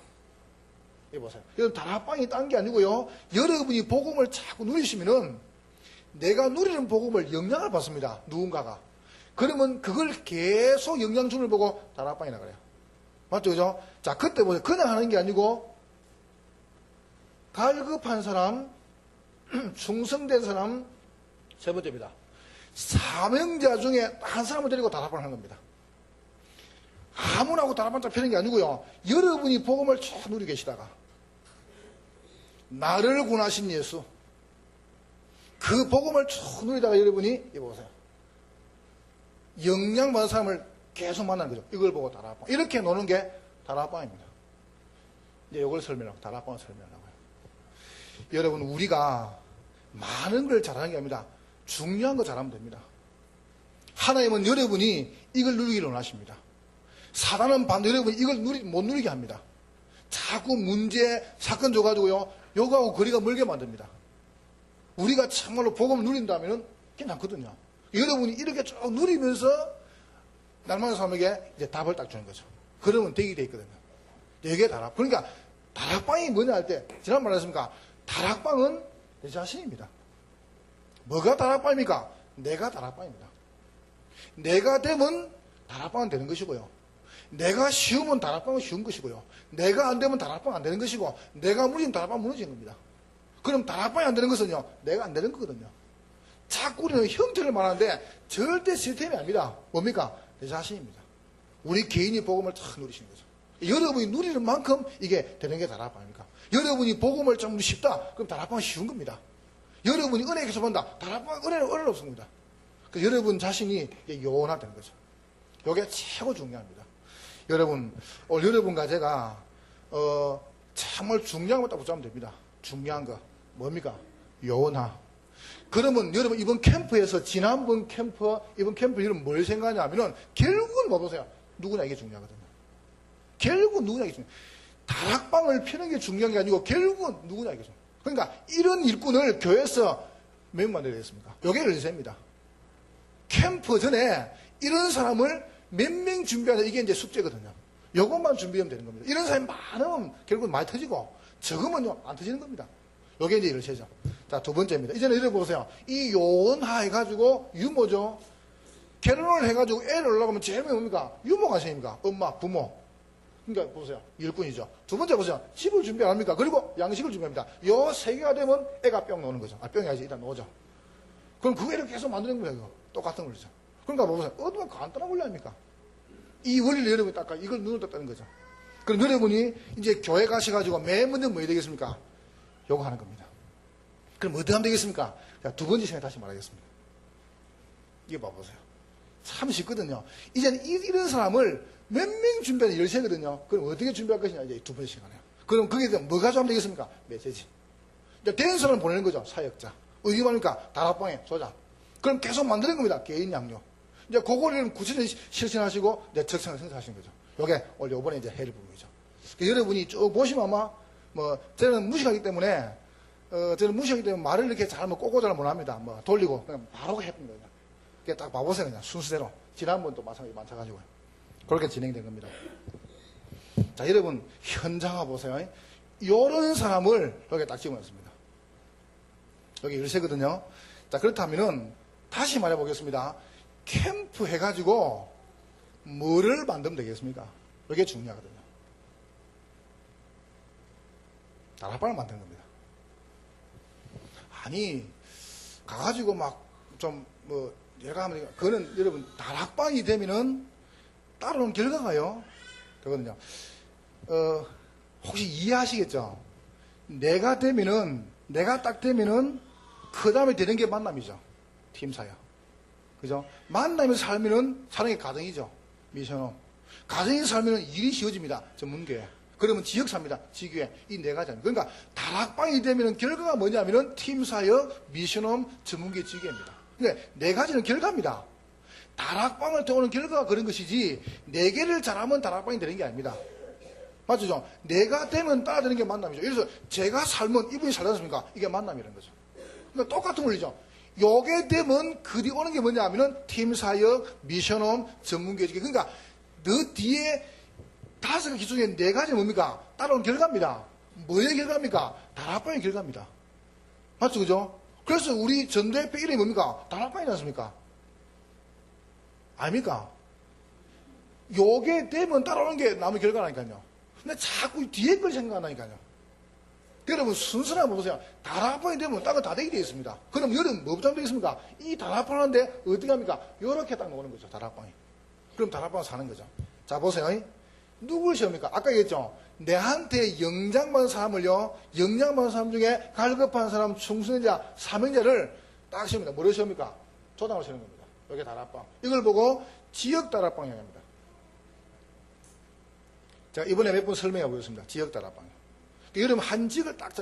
이거 보세요. 여러분 다락방이 딴 게 아니고요 여러분이 복음을 자꾸 누리시면은 내가 누리는 복음을 영향을 받습니다. 누군가가. 그러면 그걸 계속 영향중을 보고 다락방이 나가요. 맞죠? 그죠? 자, 그때 보세요. 그냥 하는 게 아니고, 갈급한 사람, 충성된 사람, 세 번째입니다. 사명자 중에 한 사람을 데리고 다락방을 하는 겁니다. 아무나 하고 다락방 딱 펴는 게 아니고요. 여러분이 복음을 쭉 누리고 계시다가, 나를 구원하신 예수, 그 복음을 쭉 누리다가 여러분이, 이거 보세요. 영향받은 사람을 계속 만나는 거죠. 이걸 보고 다락방. 이렇게 노는 게 다락방입니다. 이제 이걸 설명하고, 다락방을 설명하고요. 여러분, 우리가 많은 걸 잘하는 게 아닙니다. 중요한 거 잘하면 됩니다. 하나님은 여러분이 이걸 누리기를 원하십니다. 사단은 반대 여러분이 이걸 못 누리게 합니다. 자꾸 문제, 사건 줘가지고요, 요거하고 거리가 멀게 만듭니다. 우리가 정말로 복음을 누린다면 괜찮거든요. 여러분이 이렇게 쭉 누리면서 날마다 사람에게 이제 답을 딱 주는 거죠. 그러면 되게 돼 있거든요. 이게 다락. 그러니까 다락방이 뭐냐 할 때 지난 말했습니까? 다락방은 내 자신입니다. 뭐가 다락방입니까? 내가 다락방입니다. 내가 되면 다락방은 되는 것이고요. 내가 쉬우면 다락방은 쉬운 것이고요. 내가 안 되면 다락방 안 되는 것이고 내가 무너지면 다락방 무너지는 겁니다. 그럼 다락방이 안 되는 것은요. 내가 안 되는 거거든요. 자꾸 우리는 형태를 말하는데 절대 시스템이 아닙니다. 뭡니까? 내 자신입니다. 우리 개인이 복음을 탁 누리시는 거죠. 여러분이 누리는 만큼 이게 되는 게 다락방입니까? 여러분이 복음을 좀 쉽다? 그럼 다락방은 쉬운 겁니다. 여러분이 은혜 계속 본다? 다락방은 은혜는 없습니다. 그래서 여러분 자신이 요원화되는 거죠. 이게 최고 중요합니다. 여러분, 오늘 여러분과 제가 정말 중요한 거 딱 붙잡으면 됩니다. 중요한 거 뭡니까? 요원화. 그러면 여러분 이번 캠프에서 지난번 캠프 이번 캠프 여러분 뭘 생각하냐면은 결국은 뭐 보세요. 누구나 이게 중요하거든요. 결국은 누구나 이게 중요해요. 다락방을 펴는 게 중요한 게 아니고 결국은 누구나 이게 중요해요. 그러니까 이런 일꾼을 교회에서 몇 명 만들어야 되겠습니까? 요게 열세입니다. 캠프 전에 이런 사람을 몇 명 준비하는 이게 이제 숙제거든요. 요것만 준비하면 되는 겁니다. 이런 사람이 많으면 결국은 많이 터지고 적으면요 안 터지는 겁니다. 요게 이제 열세죠. 자, 두 번째입니다. 이제는 이래 보세요. 이 요원화 해가지고 유모죠. 결혼을 해가지고 애를 올라가면 제일 뭡니까? 유모가 생깁니까? 엄마, 부모. 그러니까 보세요. 일꾼이죠. 두 번째 보세요. 집을 준비 안 합니까? 그리고 양식을 준비합니다. 요 세 개가 되면 애가 뿅 나오는 거죠. 뿅이 아니지. 일단 나오죠. 그럼 그 애를 계속 만드는 거예요. 이거. 똑같은 원리죠. 그러니까 보세요. 얼마나 간단한 원리 아닙니까? 이 원리를 여러분이 딱 이걸 눈을 떴다는 거죠. 그럼 여러분이 이제 교회 가셔가지고 맨 먼저 뭐 해야 되겠습니까? 요거 하는 겁니다. 그럼 어떻게 하면 되겠습니까? 자, 두 번째 시간에 다시 말하겠습니다. 이거 봐보세요. 참 쉽거든요. 이제는 이런 사람을 몇 명 준비하는 열세거든요. 그럼 어떻게 준비할 것이냐, 이제 두 번째 시간에요. 그럼 거기에 대한 뭐가 하면 되겠습니까? 메시지. 이제 된 사람을 보내는 거죠. 사역자. 어디 말입니까? 다락방에 소장. 그럼 계속 만드는 겁니다. 개인 양료. 이제 그거를 구체적으로 실천하시고, 이제 적성을 생산하시는 거죠. 요게 오늘 요번에 이제 해를 부분이죠. 여러분이 쭉 보시면 아마, 저는 무식하기 때문에, 말을 이렇게 잘못 꼬꼬잘 못합니다. 돌리고, 그냥 바로 해봅니다. 그냥 딱 봐보세요. 그냥 순서대로. 지난번도 마찬가지 많아가지고요. 그렇게 진행된 겁니다. 자, 여러분, 현장화 보세요. 요런 사람을 여기 딱 집어넣습니다. 여기 열세거든요. 자, 그렇다면은, 다시 말해보겠습니다. 캠프 해가지고, 뭐를 만들면 되겠습니까? 이게 중요하거든요. 다락방을 만드는 겁니다. 아니, 가가지고 얘가 하면, 그거는 여러분, 다락방이 되면은, 따르는 결과가요. 되거든요. 혹시 이해하시겠죠? 내가 딱 되면은, 그 다음에 되는 게 만남이죠. 팀사역. 그죠? 만나면서 살면은 사는 게 가정이죠. 미션홈. 가정에서 살면은 일이 쉬워집니다. 전문교회. 그러면 지역사입니다. 지교회. 이 네 가지입니다. 그러니까 다락방이 되면은 결과가 뭐냐면은 팀사역, 미션홈, 전문교회, 지교회입니다. 그러니까 네 가지는 결과입니다. 다락방을 통하는 결과가 그런 것이지, 네 개를 잘하면 다락방이 되는 게 아닙니다. 맞죠? 내가 되면 따라되는 게 만남이죠. 그래서 제가 살면 이분이 살지 않습니까? 이게 만남이라는 거죠. 그러니까 똑같은 원리죠. 요게 되면 그 뒤에 오는 게 뭐냐 하면은 팀사역, 미션홈, 전문교회. 그러니까 그 뒤에 5개 기준에 4가지 뭡니까? 따라온 결과입니다. 뭐의 결과입니까? 다락방의 결과입니다. 맞죠? 그죠? 그래서 우리 전대표 이름이 뭡니까? 다락방이지 않습니까? 아닙니까? 요게 되면 따라오는 게 남의 결과라니까요. 근데 자꾸 뒤에 걸 생각하니까요. 여러분 순서나 보세요. 다락방이 되면 딱은 다 되게 되어 있습니다. 그럼 여러분 뭐 부담되어 있습니까? 이 다락방 하는데 어떻게 합니까? 요렇게 딱 나오는 거죠. 다락방이. 그럼 다락방 사는 거죠. 자 보세요. 누굴 시험입니까? 아까 얘기했죠. 내한테 영장받은 사람을요. 영장받은 사람 중에 갈급한 사람, 충성자, 사명자를 딱 시험입니다. 뭐를 시험입니까? 조당을 시험는 겁니다. 여기 다락방. 이걸 보고 지역 다락방이라고 합니다. 자, 이번에 몇 번 설명해 보겠습니다. 지역 다락방. 여러분, 한 지역을 딱,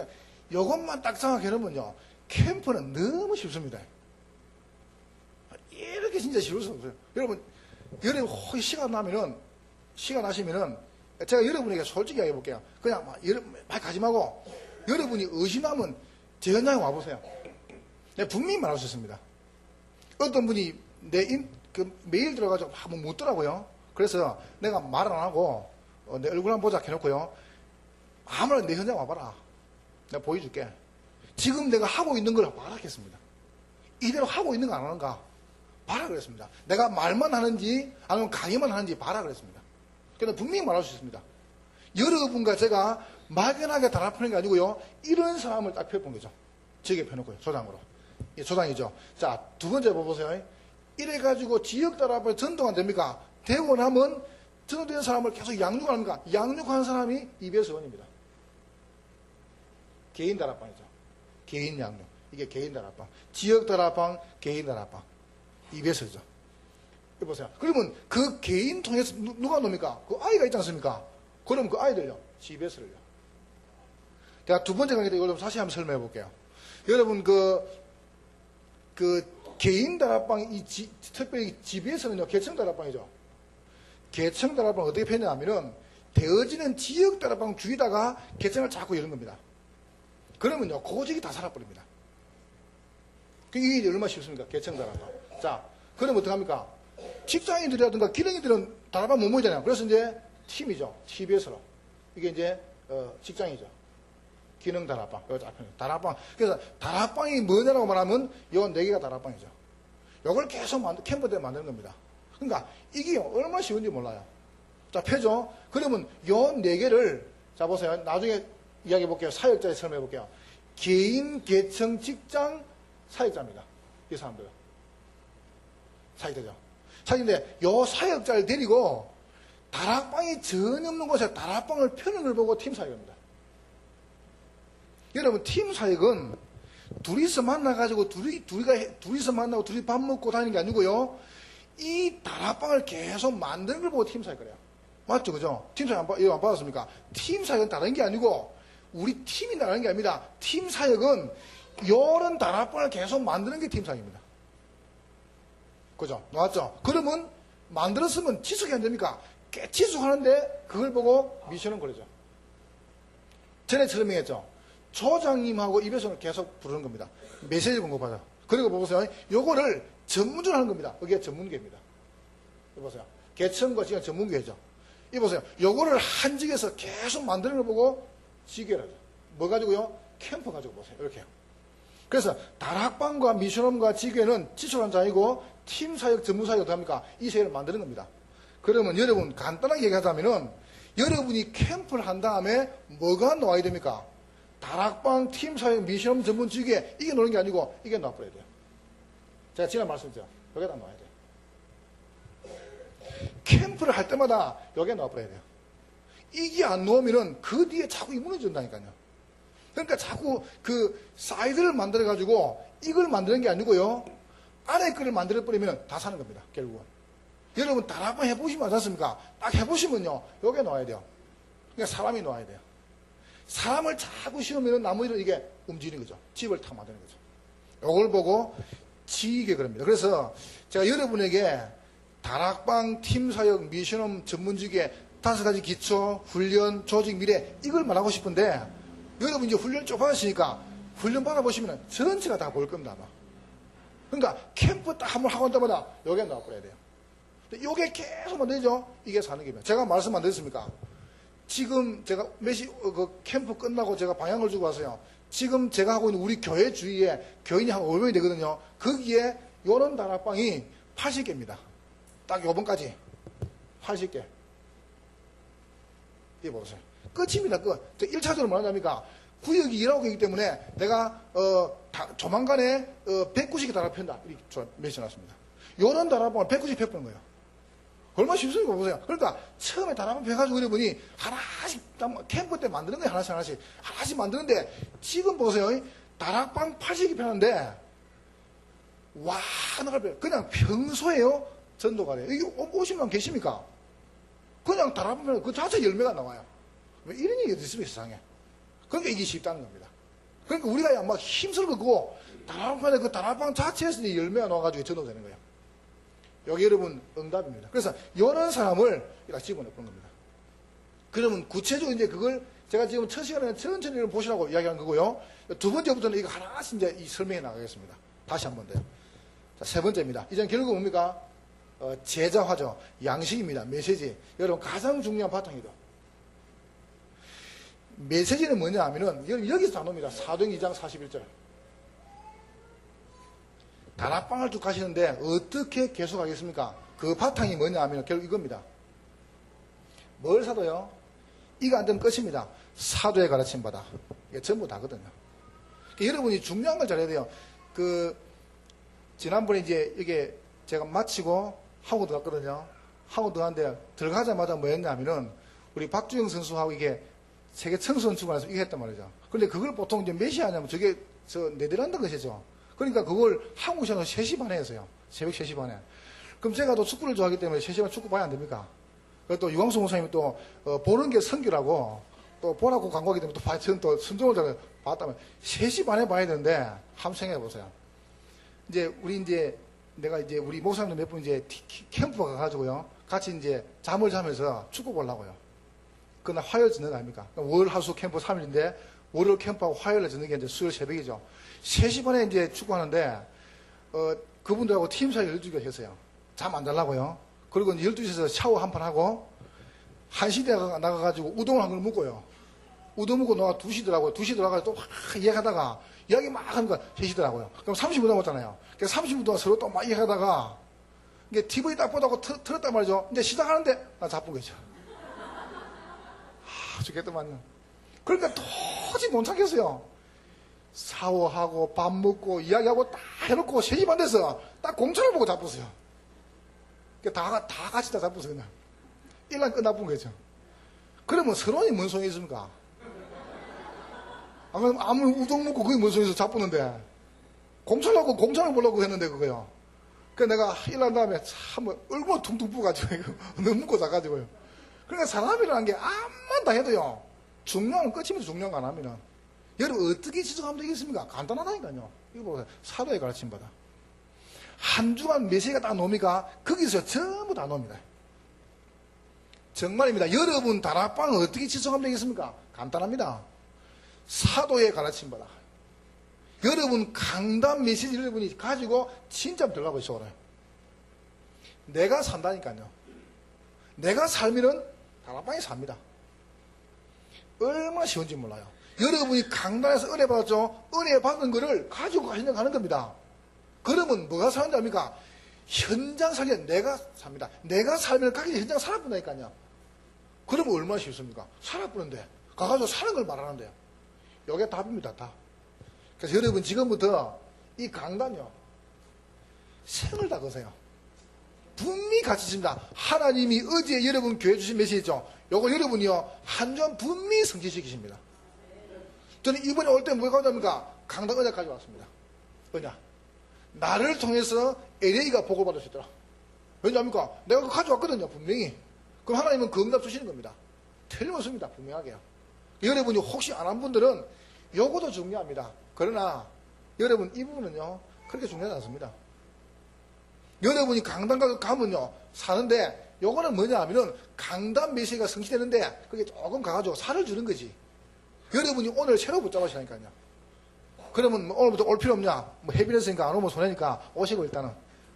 요것만 딱 정확해 놓으면요. 캠프는 너무 쉽습니다. 이렇게 진짜 쉬울 수 없어요. 여러분 혹시 시간 나시면은, 제가 여러분에게 솔직히 얘기해 볼게요. 그냥 막 가지 말고, 여러분이 의심하면 제 현장에 와보세요. 내가 분명히 말할 수 있습니다. 어떤 분이 메일 들어가지고 막 묻더라고요. 그래서 내가 말을 안 하고, 내 얼굴 한번 보자 해놓고요. 아무나 내 현장 와봐라. 내가 보여줄게. 지금 내가 하고 있는 걸 말하겠습니다. 이대로 하고 있는 거 안 하는가? 봐라 그랬습니다. 내가 말만 하는지 아니면 강의만 하는지 봐라 그랬습니다. 그래서 분명히 말할 수 있습니다. 여러분과 제가 막연하게 단합하는 게 아니고요. 이런 사람을 딱 펴본 거죠. 저에게 펴놓고요. 조장으로. 예, 조장이죠. 자, 두 번째 보세요. 이래가지고 지역 단합을 전도가 됩니까? 되고 나면 전도된 사람을 계속 양육합니까? 양육하는 사람이 EBS원입니다. 개인 다락방이죠. 개인 양육. 이게 개인 다락방. 지역 다락방, 개인 다락방. EBS죠. 이거 보세요. 그러면 그 개인 통해서 누가 놉니까? 그 아이가 있지 않습니까? 그럼 그 아이들요. GBS를요. 제가 두 번째 강의 때 이걸 다시 한번 설명해 볼게요. 여러분 그 개인 다락방, 특별히 GBS는요. 계층 다락방이죠. 계층 다락방 어떻게 표현하냐면은 되어지는 지역 다락방 주위다가 계층을 자꾸 여는 겁니다. 그러면요. 고직이 다 살아버립니다. 이게 얼마나 쉽습니까? 계층 다락방. 자, 그러면 어떡합니까? 직장인들이라든가 기능인들은 다락방 못 모이잖아요. 그래서 이제 팀이죠. TBS로. 이게 이제 직장이죠. 기능 다락방. 다락방. 그래서 다락방이 뭐냐라고 말하면 요 4개가 다락방이죠. 요걸 계속 캠프대에 만드는 겁니다. 그러니까 이게 얼마나 쉬운지 몰라요. 자, 펴죠. 그러면 요 4개를 자 보세요. 나중에 이야기해 볼게요. 사역자에 설명해 볼게요. 개인, 계층, 직장, 사역자입니다. 이 사람들은. 사역자죠. 자, 근데 요 사역자를 데리고 다락방이 전혀 없는 곳에 다락방을 펴는 걸 보고 팀 사역입니다. 여러분, 팀 사역은 둘이서 만나가지고 둘이서 만나고 둘이 밥 먹고 다니는 게 아니고요. 이 다락방을 계속 만드는 걸 보고 팀 사역 그래요. 맞죠? 그죠? 팀 사역 이거 안 받았습니까? 팀 사역은 다른 게 아니고 우리 팀이 다른 게 아닙니다. 팀 사역은 이런 다락방을 계속 만드는 게 팀 사역입니다. 그죠? 맞죠? 그러면 만들었으면 지속이 안 됩니까? 지속하는데 그걸 보고 미션은 그러죠. 전에 설명했죠. 조장님하고 입에서는 계속 부르는 겁니다. 메시지 공급하자. 그리고 보세요. 요거를 전문적으로 하는 겁니다. 이게 전문계입니다. 이거 보세요. 계층과 지금 전문계죠. 이거 보세요. 요거를 한직에서 계속 만드는 걸 보고 지계라죠. 뭐 가지고요? 캠프 가지고 보세요. 이렇게요. 그래서 다락방과 미션홈과 지계는 지속한 자이고 팀 사역, 전문 사역도 합니까? 이 세계를 만드는 겁니다. 그러면 여러분 간단하게 얘기하자면은 여러분이 캠프를 한 다음에 뭐가 나와야 됩니까? 다락방, 팀 사역, 미션홈, 전문 지계 이게 노는 게 아니고 이게 나와버려야 돼요. 제가 지난 말씀드렸죠. 여기다 나와야 돼요. 캠프를 할 때마다 여기에 나와버려야 돼요. 이게 안 놓으면은 그 뒤에 자꾸 이 무너진다니까요. 그러니까 자꾸 그 사이드를 만들어가지고 이걸 만드는 게 아니고요. 아래 거를 만들어버리면 다 사는 겁니다. 결국은. 여러분 다락방 해보시면 어떻습니까? 딱 해보시면요. 요게 놓아야 돼요. 그러니까 사람이 놓아야 돼요. 사람을 자꾸 씌우면 나머지는 이게 움직이는 거죠. 집을 탁 만드는 거죠. 요걸 보고 지게 그럽니다. 그래서 제가 여러분에게 다락방, 팀사역, 미션홈 전문직의 5가지 기초, 훈련, 조직, 미래 이걸 말하고 싶은데 여러분 이제 훈련 좀 받으시니까 훈련 받아보시면 전체가 다 보일 겁니다. 아마. 그러니까 캠프 딱 한번 하고 온 때마다 요게 나와버려야 돼요. 근데 요게 계속 만들죠. 이게 사는 겁니다. 제가 말씀 안 드렸습니까? 지금 제가 그 캠프 끝나고 제가 방향을 주고 왔어요. 지금 제가 하고 있는 우리 교회 주위에 교인이 한 5명이 되거든요. 거기에 요런 다락방이 80개입니다. 딱 요번까지 80개. 이거 보세요. 끝입니다. 끝. 1차적으로 뭐하냐니까 구역이 일하고 있기 때문에 내가 조만간에 190개 다락방 편다. 이렇게 메시해놨습니다. 요런 다락방을 190개 펴는 거예요. 얼마나 쉽습니까? 보세요. 그러니까 처음에 다락방 펴가지고 여러분이 하나씩 캠프 때 만드는 거예요. 하나씩 만드는데 지금 보세요. 다락방 80개 펴는데 와 나갈 그냥 평소에요. 전도가래요. 이게 오신 분 계십니까? 그냥 다락방 펴는 그 자체 열매가 나와요. 왜 이런 일이 어디 있습니까? 세상에. 그러니까 이게 쉽다는 겁니다. 그러니까 우리가 막 힘쓰고 다락방에 그 다락방 자체에서 열매가 나와가지고 전도되는 거예요. 여기 여러분 응답입니다. 그래서 이런 사람을 이렇게 집어넣는 겁니다. 그러면 구체적으로 이제 그걸 제가 지금 첫 시간에 천천히 보시라고 이야기하는 거고요. 두 번째부터는 이거 하나씩 이제 이 설명해 나가겠습니다. 다시 한 번 더요. 자, 세 번째입니다. 이제 결국 뭡니까? 제자화죠. 양식입니다. 메시지. 여러분 가장 중요한 바탕이죠. 메시지는 뭐냐 하면은 여기서 다 놉니다. 사도행 2장 41절. 다락방을 쭉 가시는데 어떻게 계속하겠습니까? 그 바탕이 뭐냐 하면 결국 이겁니다. 뭘 사도요? 이거 안 되면 끝입니다. 사도의 가르침 받아. 이게 전부 다거든요. 그러니까 여러분이 중요한 걸 잘해야 돼요. 지난번에 이제 이게 제가 마치고 하고 들어갔거든요. 하고 들어갔는데 들어가자마자 뭐 했냐 하면은 우리 박주영 선수하고 이게 세계 청소년 축구에서 이거 했단 말이죠. 근데 그걸 보통 이제 몇 시에 하냐면 저게 네덜란드 것이죠. 그러니까 그걸 한국 시간으로 3시 반에 했어요. 새벽 3시 반에. 그럼 제가 또 축구를 좋아하기 때문에 3시 반에 축구 봐야 안 됩니까? 그리고 또 유광수 목사님이 또 보는 게 선교라고 또 보라고 광고하기 때문에 또 저는 또 순종을 잘 봤다면 3시 반에 봐야 되는데 한번 생각해 보세요. 내가 이제 우리 목사님들 몇 분 이제 캠프 가가지고요. 같이 이제 잠을 자면서 축구 보려고요. 그날 화요일 저녁 아닙니까? 월, 화수 캠프 3일인데 월요일 캠프하고 화요일에 저녁에 이제 수요일 새벽이죠. 3시 반에 이제 축구하는데, 그분들하고 팀사에 12개가 했어요. 잠 안 자려고요. 그리고 12시에서 샤워 한 판 하고, 1시에 나가가지고 우동을 한 걸 먹고요. 우동 먹고 나가 2시더라고요. 2시 들어가서 또 막 이야기하다가, 이야기 막 하는 거 3시더라고요. 그럼 30분 남았잖아요. 그래서 30분 동안 서로 또 막 이야기하다가, 이게 TV 딱 보다고 틀었단 말이죠. 이제 시작하는데, 나 자쁜 거죠. 죽겠더만요. 그러니까 도저히 못 참겠어요. 샤워하고 밥 먹고 이야기하고 딱 해놓고 3시 반 돼서 딱 공차를 보고 잡았어요. 다 같이 다 잡았어요. 그냥. 1년 끝나본 거죠. 그러면 서론이 뭔 소용이 있습니까? 아무 우동 먹고 그게 뭔 소용이 있어 잡았는데 공차하고 공차를 보려고 했는데 그거요. 그래서 내가 1년 다음에 참 얼굴 퉁퉁 부어가지고 너무 먹고 자가지고요. 그러니까 사람이라는 게 암만 다 해도요. 중요한 건 끝이면서 중요한 거 안 하면은 여러분 어떻게 지적하면 되겠습니까? 간단하다니까요. 이거 보세요. 사도의 가르침 받아. 한 주간 메시지가 다 놉니까? 거기서 전부 다 놉니다. 정말입니다. 여러분 다락방을 어떻게 지적하면 되겠습니까? 간단합니다. 사도의 가르침 받아. 여러분 강단 메시지 여러분이 가지고 진짜 들어가고 있어 그래요. 내가 산다니까요. 내가 살면은 다락방에 삽니다. 얼마나 쉬운지 몰라요. 여러분이 강단에서 은혜 받았죠? 은혜 받은 거를 가지고 가는 겁니다. 그러면 뭐가 사는지 압니까? 현장 살기 내가 삽니다. 내가 살면 가기 전에 현장 살아본다니까요. 그러면 얼마나 쉽습니까? 살아보는데 가가지고 사는 걸 말하는데요. 이게 답입니다. 답. 그래서 여러분 지금부터 이 강단요 생을 다 거세요. 분명히 같이 있습니다. 하나님이 어제 여러분 교회 주신 메시지죠. 요거 여러분이요, 한 주 분명히 성취시키십니다. 저는 이번에 올 때 뭐 가져옵니까? 강당 언약 가져왔습니다. 언약. 나를 통해서 LA가 복을 받을 수 있더라. 왜냐합니까? 내가 그거 가져왔거든요, 분명히. 그럼 하나님은 그 응답 주시는 겁니다. 틀림없습니다, 분명하게요. 여러분이 혹시 안 한 분들은 요거도 중요합니다. 그러나 여러분 이 부분은요, 그렇게 중요하지 않습니다. 여러분이 강단 가면요, 사는데 요거는 뭐냐 하면은 강단 메시지가 성취되는데 그게 조금 가가지고 살을 주는 거지. 여러분이 오늘 새로 붙잡으시라니까요. 그러면 뭐 오늘부터 올 필요 없냐? 뭐 해비렸으니까 안 오면 손해니까 오시고 일단은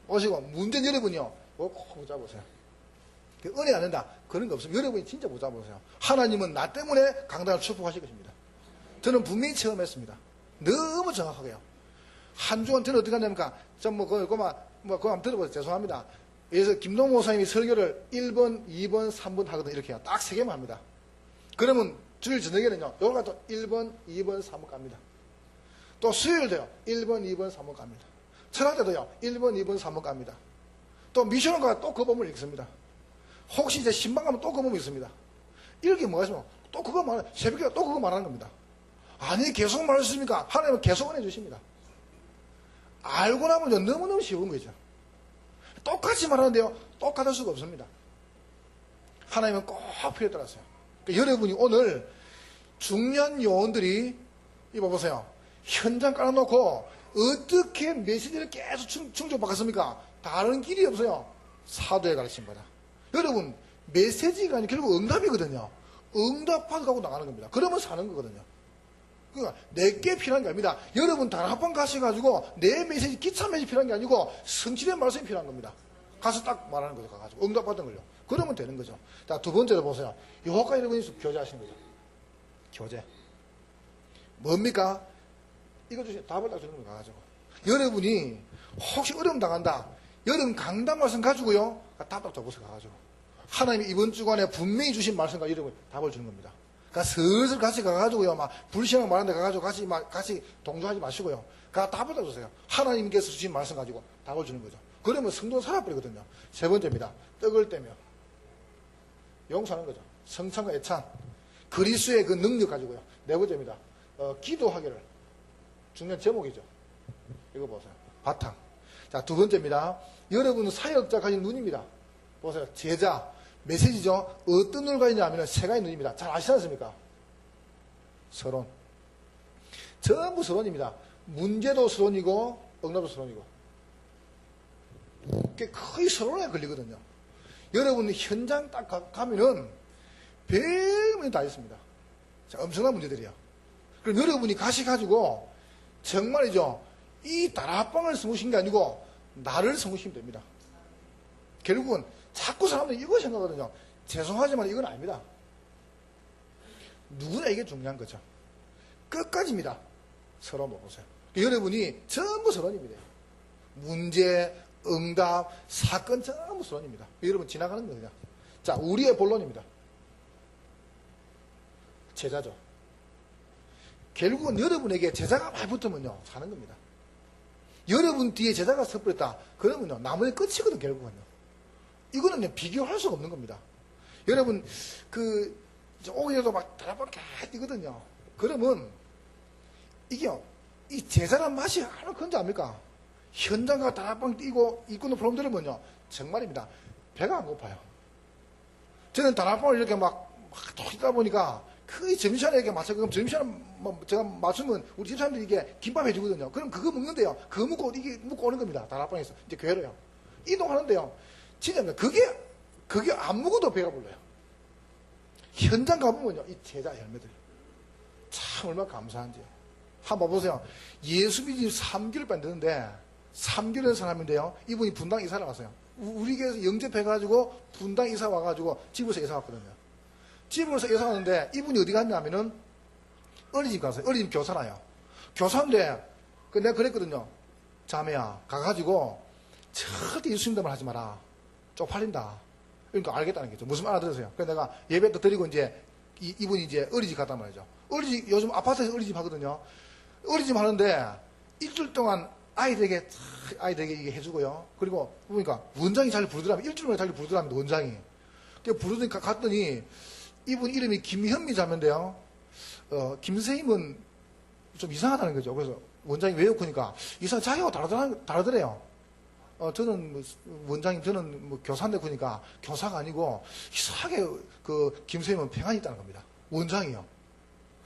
오시고, 문제는 여러분이요, 꼭 붙잡으세요. 은혜 안 된다, 그런 거 없으면 여러분이 진짜 붙잡으세요. 하나님은 나 때문에 강단을 축복하실 것입니다. 저는 분명히 체험했습니다. 너무 정확하게요. 한 주간 저는 어떻게 하냐니까, 그거 한번 들어보세요. 죄송합니다. 그래서 김동모 목사님이 설교를 1번, 2번, 3번 하거든요. 이렇게요. 딱 3개만 합니다. 그러면 주일 저녁에는요, 요걸 또 1번, 2번, 3번 갑니다. 또 수요일도요, 1번, 2번, 3번 갑니다. 철학 때도요, 1번, 2번, 3번 갑니다. 또 미션을 가서 또 그 본문을 읽습니다. 혹시 이제 신방 가면 또 그 본문이 있습니다. 이렇게 뭐가 있으면 또 그거 새벽에 또 그거 말하는 겁니다. 아니, 계속 말하셨습니까? 하나님은 계속 은혜 주십니다. 알고 나면 너무너무 쉬운 거죠. 똑같이 말하는데요, 똑같을 수가 없습니다. 하나님은 꼭 필요에 따라서요. 그러니까 여러분이 오늘 중요한 요원들이, 이거 보세요. 현장 깔아놓고 어떻게 메시지를 계속 충족받겠습니까? 다른 길이 없어요. 사도의 가르침 거다. 여러분, 메시지가 아니라 결국 응답이거든요. 응답 받아가고 나가는 겁니다. 그러면 사는 거거든요. 그러니까 내게 필요한 게 아닙니다. 여러분 다락방 가셔가지고 내 메시지, 기차 메시지 필요한 게 아니고 성취된 말씀이 필요한 겁니다. 가서 딱 말하는 거죠. 가가지고 응답 받은 걸요. 그러면 되는 거죠. 자, 두 번째로 보세요. 요거까지 여러분이 교제하시는 거죠. 교제. 뭡니까? 이거 주세요. 답을 딱 주는 거 가가지고. 여러분이 혹시 어려움 당한다. 여러분 강단 말씀 가지고요, 답 딱 적어서 가가지고. 하나님이 이번 주간에 분명히 주신 말씀과 여러분 답을 주는 겁니다. 그러니까 슬슬 같이 가가지고요, 막 불신앙 말하는데 가가지고 같이 동조하지 마시고요. 답을 딱 주세요. 하나님께서 주신 말씀 가지고 답을 주는 거죠. 그러면 성도는 살아버리거든요. 세 번째입니다. 떡을 떼며 용서하는 거죠. 성찬과 애찬, 그리스도의 그 능력 가지고요. 네 번째입니다. 기도하기를. 중요한 제목이죠. 이거 보세요. 바탕. 자, 두 번째입니다. 여러분은 사역자 가진 눈입니다. 보세요. 제자. 메시지죠. 어떤 눈을 가지냐 하면 세 가지 눈입니다. 잘 아시지 않습니까? 서론. 전부 서론입니다. 문제도 서론이고 응답도 서론이고. 그게 거의 서론에 걸리거든요. 여러분 현장 딱 가면은 별문이 다 있습니다. 자, 엄청난 문제들이요. 그럼 여러분이 가셔가지고 정말이죠. 이 다락방을 세우신 게 아니고 나를 세우시면 됩니다. 결국은 자꾸 사람들이 이거 생각하거든요. 죄송하지만 이건 아닙니다. 누구나 이게 중요한 거죠. 끝까지입니다. 서론 보세요. 여러분이 전부 서론입니다. 문제, 응답, 사건 전부 서론입니다. 여러분 지나가는 거예요. 자, 우리의 본론입니다. 제자죠. 결국은 여러분에게 제자가 많이 붙으면요, 사는 겁니다. 여러분 뒤에 제자가 섰버렸다. 그러면요, 나무의 끝이거든, 결국은요. 이거는 비교할 수가 없는 겁니다. 여러분, 오기에도 막 다락방 쫙 뛰거든요. 그러면, 이게요, 이 제자란 맛이 하나 건지 압니까? 현장가 다락방 뛰고, 입구는 프롬 들으면요, 정말입니다. 배가 안 고파요. 저는 다락방을 이렇게 막 뛰다 보니까, 거의 점심시간에 이렇게 맞춰, 그럼 점심시간 제가 맞추면 우리 집사람들이 이게 김밥 해주거든요. 그럼 그거 먹는데요. 그거 먹고 오는 겁니다. 다락방에서. 이제 교회로요. 이동하는데요. 진짜 그게 안 먹어도 배가 불러요. 현장 가보면요. 이 제자 열매들. 참 얼마나 감사한지요. 한번 보세요. 예수 믿은 3개월 됐는데 3개월 된 사람인데요. 이분이 분당 이사를 갔어요. 우리 교회에서 영접해가지고 분당 이사 와가지고 집에서 이사 왔거든요. 집에서 이사 왔는데 이분이 어디 갔냐면은 어린이집 갔어요. 어린이집 교사라요. 교사인데 내가 그랬거든요. 자매야 가가지고 절대 예수 믿음을 하지 마라. 쪽팔린다. 그러니까 알겠다는 거죠. 무슨 말 알아들으세요. 그래서 내가 예배도 드리고 이제 이분이 이제 어린이집 갔단 말이죠. 어린이집 요즘 아파트에서 어린이집 하거든요. 어린이집 하는데 일주일 동안 아이들에게 이게 해주고요. 그리고 보니까 원장이 잘 부르더라면 일주일 만에 잘 부르더라면 원장이. 부르니까 갔더니 이분 이름이 김현미 자매인데요. 김 선생님은 좀 이상하다는 거죠. 그래서 원장이 왜 그러니까 이상 자기하고 다르더래요. 저는 원장님 저는 교사인데 그러니까 교사가 아니고 이상하게 김 선생님은 평안이 있다는 겁니다. 원장이요.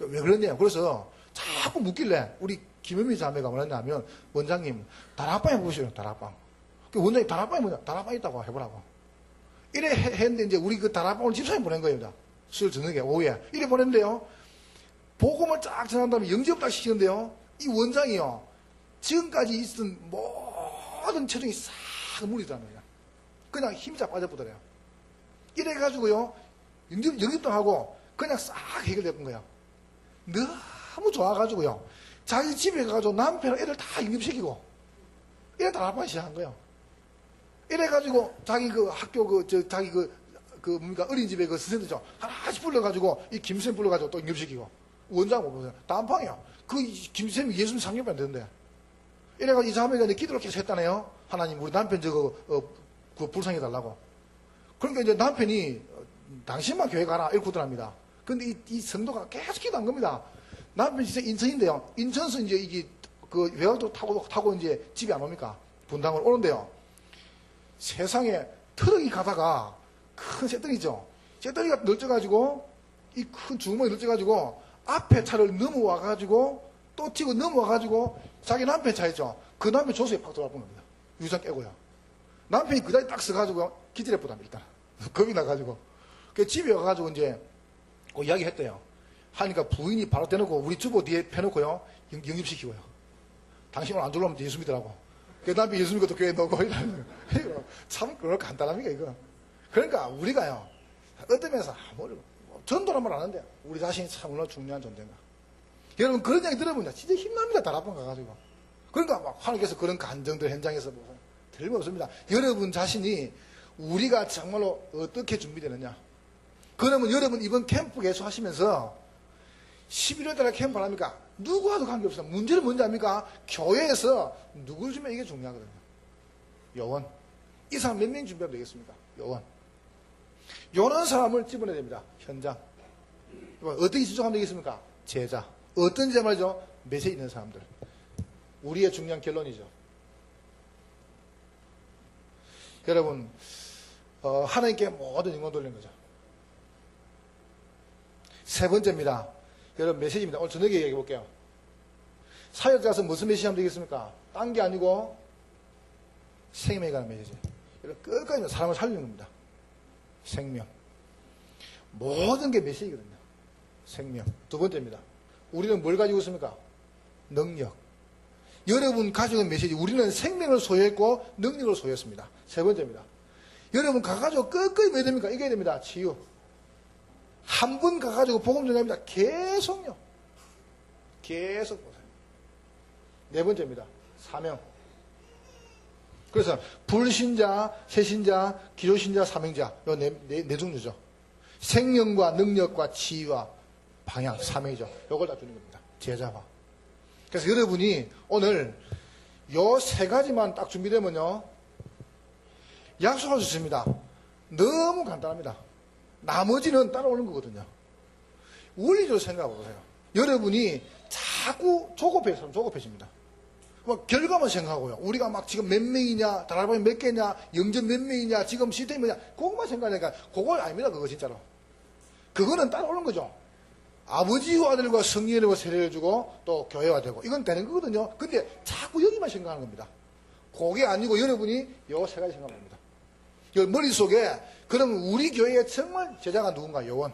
왜 그러냐? 그래서 자꾸 묻길래 우리 김현미 자매가 뭐랬냐면 원장님 다락방에 보시죠. 다락방. 원장님 다락방이 뭐냐? 다락방 있다고 해보라고. 이래 했는데 이제 우리 그 다락방을 집사님 보낸 거예요. 수요일 저녁에 오후에 이래 보냈는데요. 복음을 쫙 전한 다음에 영접 딱 시키는데요. 이 원장이요. 지금까지 있었던 모든 체중이 싹 무리더라는 거예요. 그냥 힘이 쫙 빠져버려요. 이래가지고요. 영접도 하고 그냥 싹 해결된 거예요. 너무 좋아가지고요. 자기 집에 가가지고 남편을 애들 다 영접시키고 이래 다락방 시작한 거예요. 이래가지고 자기 그 학교 자기 뭡니까 어린이집에 그 선생님들 하나씩 불러가지고 이 김쌤 불러가지고 또 영접시키고 원장 못 보세요. 다음방이요. 그 김쌤이 예수님 상념이 안 되는데. 이래가지고 이 자매가 이제 기도를 계속 했다네요. 하나님 우리 남편 그 불쌍해달라고. 그러니까 이제 남편이 당신만 교회 가라 이렇게 구더랍니다. 근데 이 성도가 계속 기도한 겁니다. 남편이 진짜 인천인데요. 인천에서 이제 이게 그 외곽도 타고 이제 집에 안 옵니까? 분당을 오는데요. 세상에 트럭이 가다가 큰 쇠떨이죠. 쇠떨이가 넓져가지고 이 큰 주먹이 넓져가지고 앞에 차를 넘어와가지고 또 튀고 넘어와가지고 자기 남편 차 있죠. 그 남편 조수에 팍 돌아본 겁니다. 유상 깨고요. 남편이 그 자리에 딱 서가지고 기절해 보답니다. 일단 겁이 나가지고 그 집에 와가지고 이제 그 이야기 했대요. 하니까 부인이 바로 대놓고 우리 주부 뒤에 펴놓고요. 영입시키고요. 당신 오늘 안 졸라면 예수 믿으라고. 그 남편 예수 믿고 또 교회에 넣고 이러는 거예요. 참 그걸 간단합니까 이거. 그러니까 우리가요. 어떤 면에서 전도란 말 안 하는데 우리 자신이 참 얼마나 중요한 존재인가. 여러분 그런 이야기 들어보면 진짜 힘납니다. 다락방 가가지고. 그러니까 막 하나님께서 그런 간정들 현장에서 틀림없습니다. 여러분 자신이 우리가 정말로 어떻게 준비되느냐. 그러면 여러분 이번 캠프 계속하시면서 11월 달에 캠프 합니까? 누구와도 관계없어요. 문제는 뭔지 압니까? 교회에서 누구를 주면 이게 중요하거든요. 요원. 이 사람 몇 명 준비하면 되겠습니까? 요원. 요런 사람을 집어내야 됩니다. 현장. 어떻게 지정하면 되겠습니까? 제자. 어떤 제자 말이죠? 메시지 있는 사람들. 우리의 중요한 결론이죠. 여러분, 하나님께 모든 영광 돌리는 거죠. 세 번째입니다. 여러분 메시지입니다. 오늘 저녁에 얘기해 볼게요. 사역자서 무슨 메시지 하면 되겠습니까? 딴 게 아니고 생명에 관한 메시지. 여러분 끝까지 사람을 살리는 겁니다. 생명. 모든 게 메시지거든요. 생명. 두 번째입니다. 우리는 뭘 가지고 있습니까? 능력. 여러분 가지고 있는 메시지. 우리는 생명을 소유했고 능력을 소유했습니다. 세 번째입니다. 여러분 가가지고 끝까지 뭐 됩니까? 이겨야 됩니다. 치유. 한 번 가가지고 복음 전합니다. 계속요. 계속 보세요. 네 번째입니다. 사명. 그래서 불신자, 새신자, 기존신자, 사명자 요 네 종류죠. 생명과 능력과 지위와 방향, 사명이죠. 요걸 다 주는 겁니다. 제자화. 그래서 여러분이 오늘 요 세 가지만 딱 준비되면요 약속할 수 있습니다. 너무 간단합니다. 나머지는 따라오는 거거든요. 원리적으로 생각해 보세요. 여러분이 자꾸 조급해집니다. 결과만 생각하고요. 우리가 막 지금 몇 명이냐, 다락방이 몇 개냐, 영전 몇 명이냐, 지금 시스템이 뭐냐, 그것만 생각하니까 그걸 아닙니다. 그거 진짜로. 그거는 따라오는 거죠. 아버지와 아들과 성령과 세례를 주고 또 교회가 되고 이건 되는 거거든요. 근데 자꾸 여기만 생각하는 겁니다. 그게 아니고 여러분이 요 세 가지 생각합니다. 머릿속에 그럼 우리 교회에 정말 제자가 누군가 요원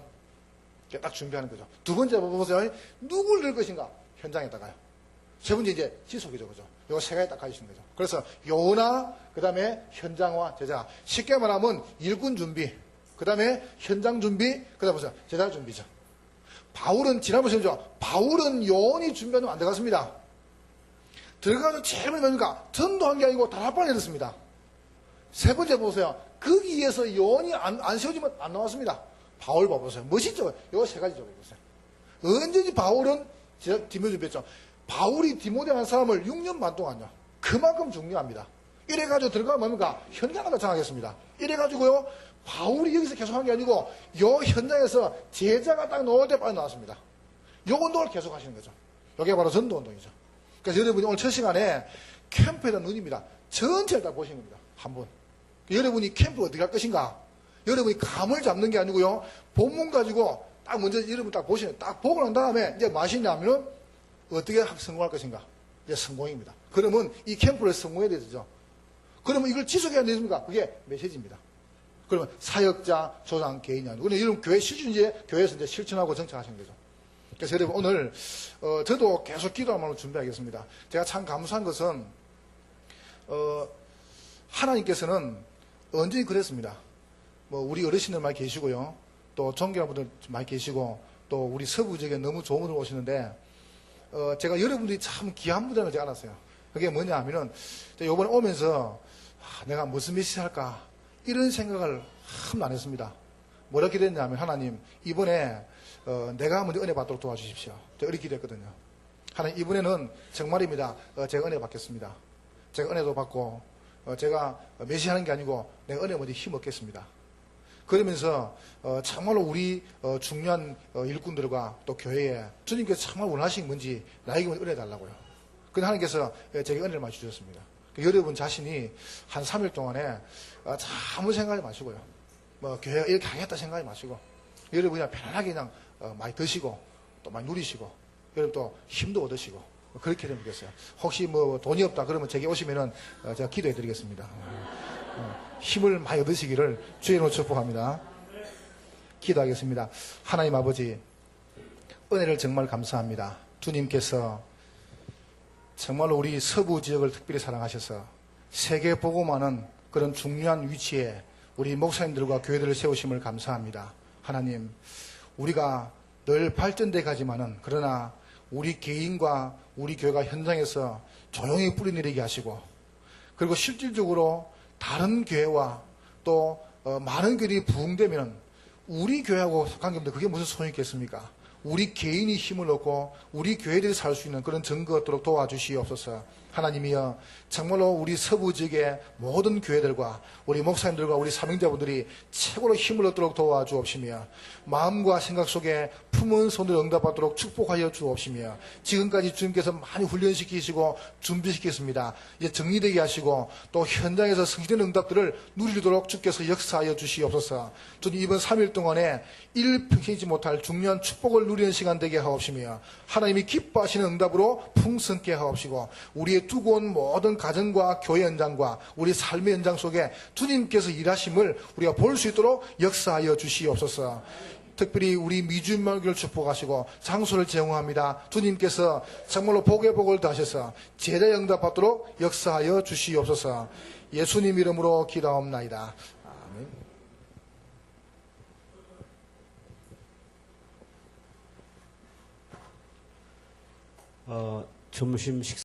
딱 준비하는 거죠. 두 번째 보세요. 누굴 넣을 것인가 현장에다가요. 세 번째 이제 지속이죠. 그죠? 요 세 가지 딱 가지시는 거죠. 그래서 요나 그 다음에 현장화 제자. 쉽게 말하면 일군 준비 그 다음에 현장 준비 그 다음에 보세요. 제자 준비죠. 바울은 지난번에 보셨죠? 바울은 요원이 준비하면 안 되겠습니다. 들어가서 제일 먼저 뭡니까? 전도한 게 아니고 다락방에 넣었습니다. 세 번째 보세요. 거기에서 요원이 안 세워지면 안 나왔습니다. 바울 봐보세요. 멋있죠? 요 세 가지 좀 해보세요. 언제든지 바울은 디모데 준비했죠. 바울이 디모데 한 사람을 6년 반 동안요. 그 그만큼 중요합니다. 이래가지고 들어가면 뭡니까? 현장을 정하겠습니다. 이래가지고요, 바울이 여기서 계속 한 게 아니고, 요 현장에서 제자가 딱 나올 때 빨리 나왔습니다. 요 운동을 계속 하시는 거죠. 이게 바로 전도 운동이죠. 그래서 여러분이 오늘 첫 시간에 캠프에 대한 눈입니다. 전체를 다 보시는 겁니다. 한 번. 여러분이 캠프 어떻게 할 것인가? 여러분이 감을 잡는 게 아니고요, 본문 가지고 딱 먼저 여러분 딱 보시는, 딱 보고 난 다음에 이제 마시냐면은 어떻게 성공할 것인가? 이제 성공입니다. 그러면 이 캠프를 성공해야 되죠. 그러면 이걸 지속해야 되십니까? 그게 메시지입니다. 그러면 사역자, 조장, 개인이 아니고. 근데 여러분 교회 실준이제 교회에서 이제 실천하고 정착하시는 거죠. 그래서 여러분 오늘, 저도 계속 기도하면서 준비하겠습니다. 제가 참 감사한 것은, 하나님께서는 언제나 그랬습니다. 뭐, 우리 어르신들 많이 계시고요. 또 존경하는 분들 많이 계시고, 또 우리 서부 지역에 너무 좋은 분들 오시는데, 제가 여러분들이 참 귀한 분들을 제가 알았어요. 그게 뭐냐 하면은, 요번에 오면서, 내가 무슨 메시지 할까? 이런 생각을 한 안 했습니다. 뭐라 기도했냐면, 하나님, 이번에, 내가 먼저 은혜 받도록 도와주십시오. 제가 이렇게 기도했거든요. 하나님, 이번에는 정말입니다. 제가 은혜 받겠습니다. 제가 은혜도 받고, 제가 메시하는 게 아니고, 내가 은혜 먼저 힘 얻겠습니다. 그러면서, 정말로 우리, 중요한 일꾼들과 또 교회에 주님께서 정말 원하시는 뭔지 나에게 먼저 은혜 달라고요. 근데 하나님께서 제게 은혜를 많이 주셨습니다. 여러분 자신이 한 3일 동안에 아무 생각하지 마시고요. 뭐 교회가 이렇게 하겠다 생각하지 마시고 여러분 그냥 편안하게 그냥 많이 드시고 또 많이 누리시고 여러분 또 힘도 얻으시고 그렇게 되면 되겠어요. 혹시 뭐 돈이 없다 그러면 제게 오시면은 제가 기도해 드리겠습니다. 힘을 많이 얻으시기를 주의 이름으로 축복합니다. 기도하겠습니다. 하나님 아버지 은혜를 정말 감사합니다. 주님께서 정말로 우리 서부 지역을 특별히 사랑하셔서 세계 보고만은 그런 중요한 위치에 우리 목사님들과 교회들을 세우심을 감사합니다. 하나님, 우리가 늘 발전돼 가지만은 그러나 우리 개인과 우리 교회가 현장에서 조용히 뿌리내리게 하시고 그리고 실질적으로 다른 교회와 또 많은 교회들이 부흥되면 우리 교회하고 관계없는데 그게 무슨 소용이 있겠습니까? 우리 개인이 힘을 얻고 우리 교회들이 살 수 있는 그런 증거 얻도록 도와주시옵소서. 하나님이여 정말로 우리 서부 지역의 모든 교회들과 우리 목사님들과 우리 사명자분들이 최고로 힘을 얻도록 도와주옵시며 마음과 생각 속에 품은 손을 응답받도록 축복하여 주옵시며 지금까지 주님께서 많이 훈련시키시고 준비시켰습니다. 이제 정리되게 하시고 또 현장에서 성실한 응답들을 누리도록 주께서 역사하여 주시옵소서. 주님 이번 3일 동안에 일평이지 못할 중요한 축복을 누리는 시간 되게 하옵시며 하나님이 기뻐하시는 응답으로 풍성케 하옵시고 우리의 두고 온 모든 가정과 교회 현장과 우리 삶의 현장 속에 주님께서 일하심을 우리가 볼 수 있도록 역사하여 주시옵소서. 특별히 우리 미주민교를 축복하시고 장소를 제공합니다. 주님께서 정말로 복의 복을 더하셔서 제자 응답 받도록 역사하여 주시옵소서. 예수님 이름으로 기도하옵나이다. 아멘. 점심 식사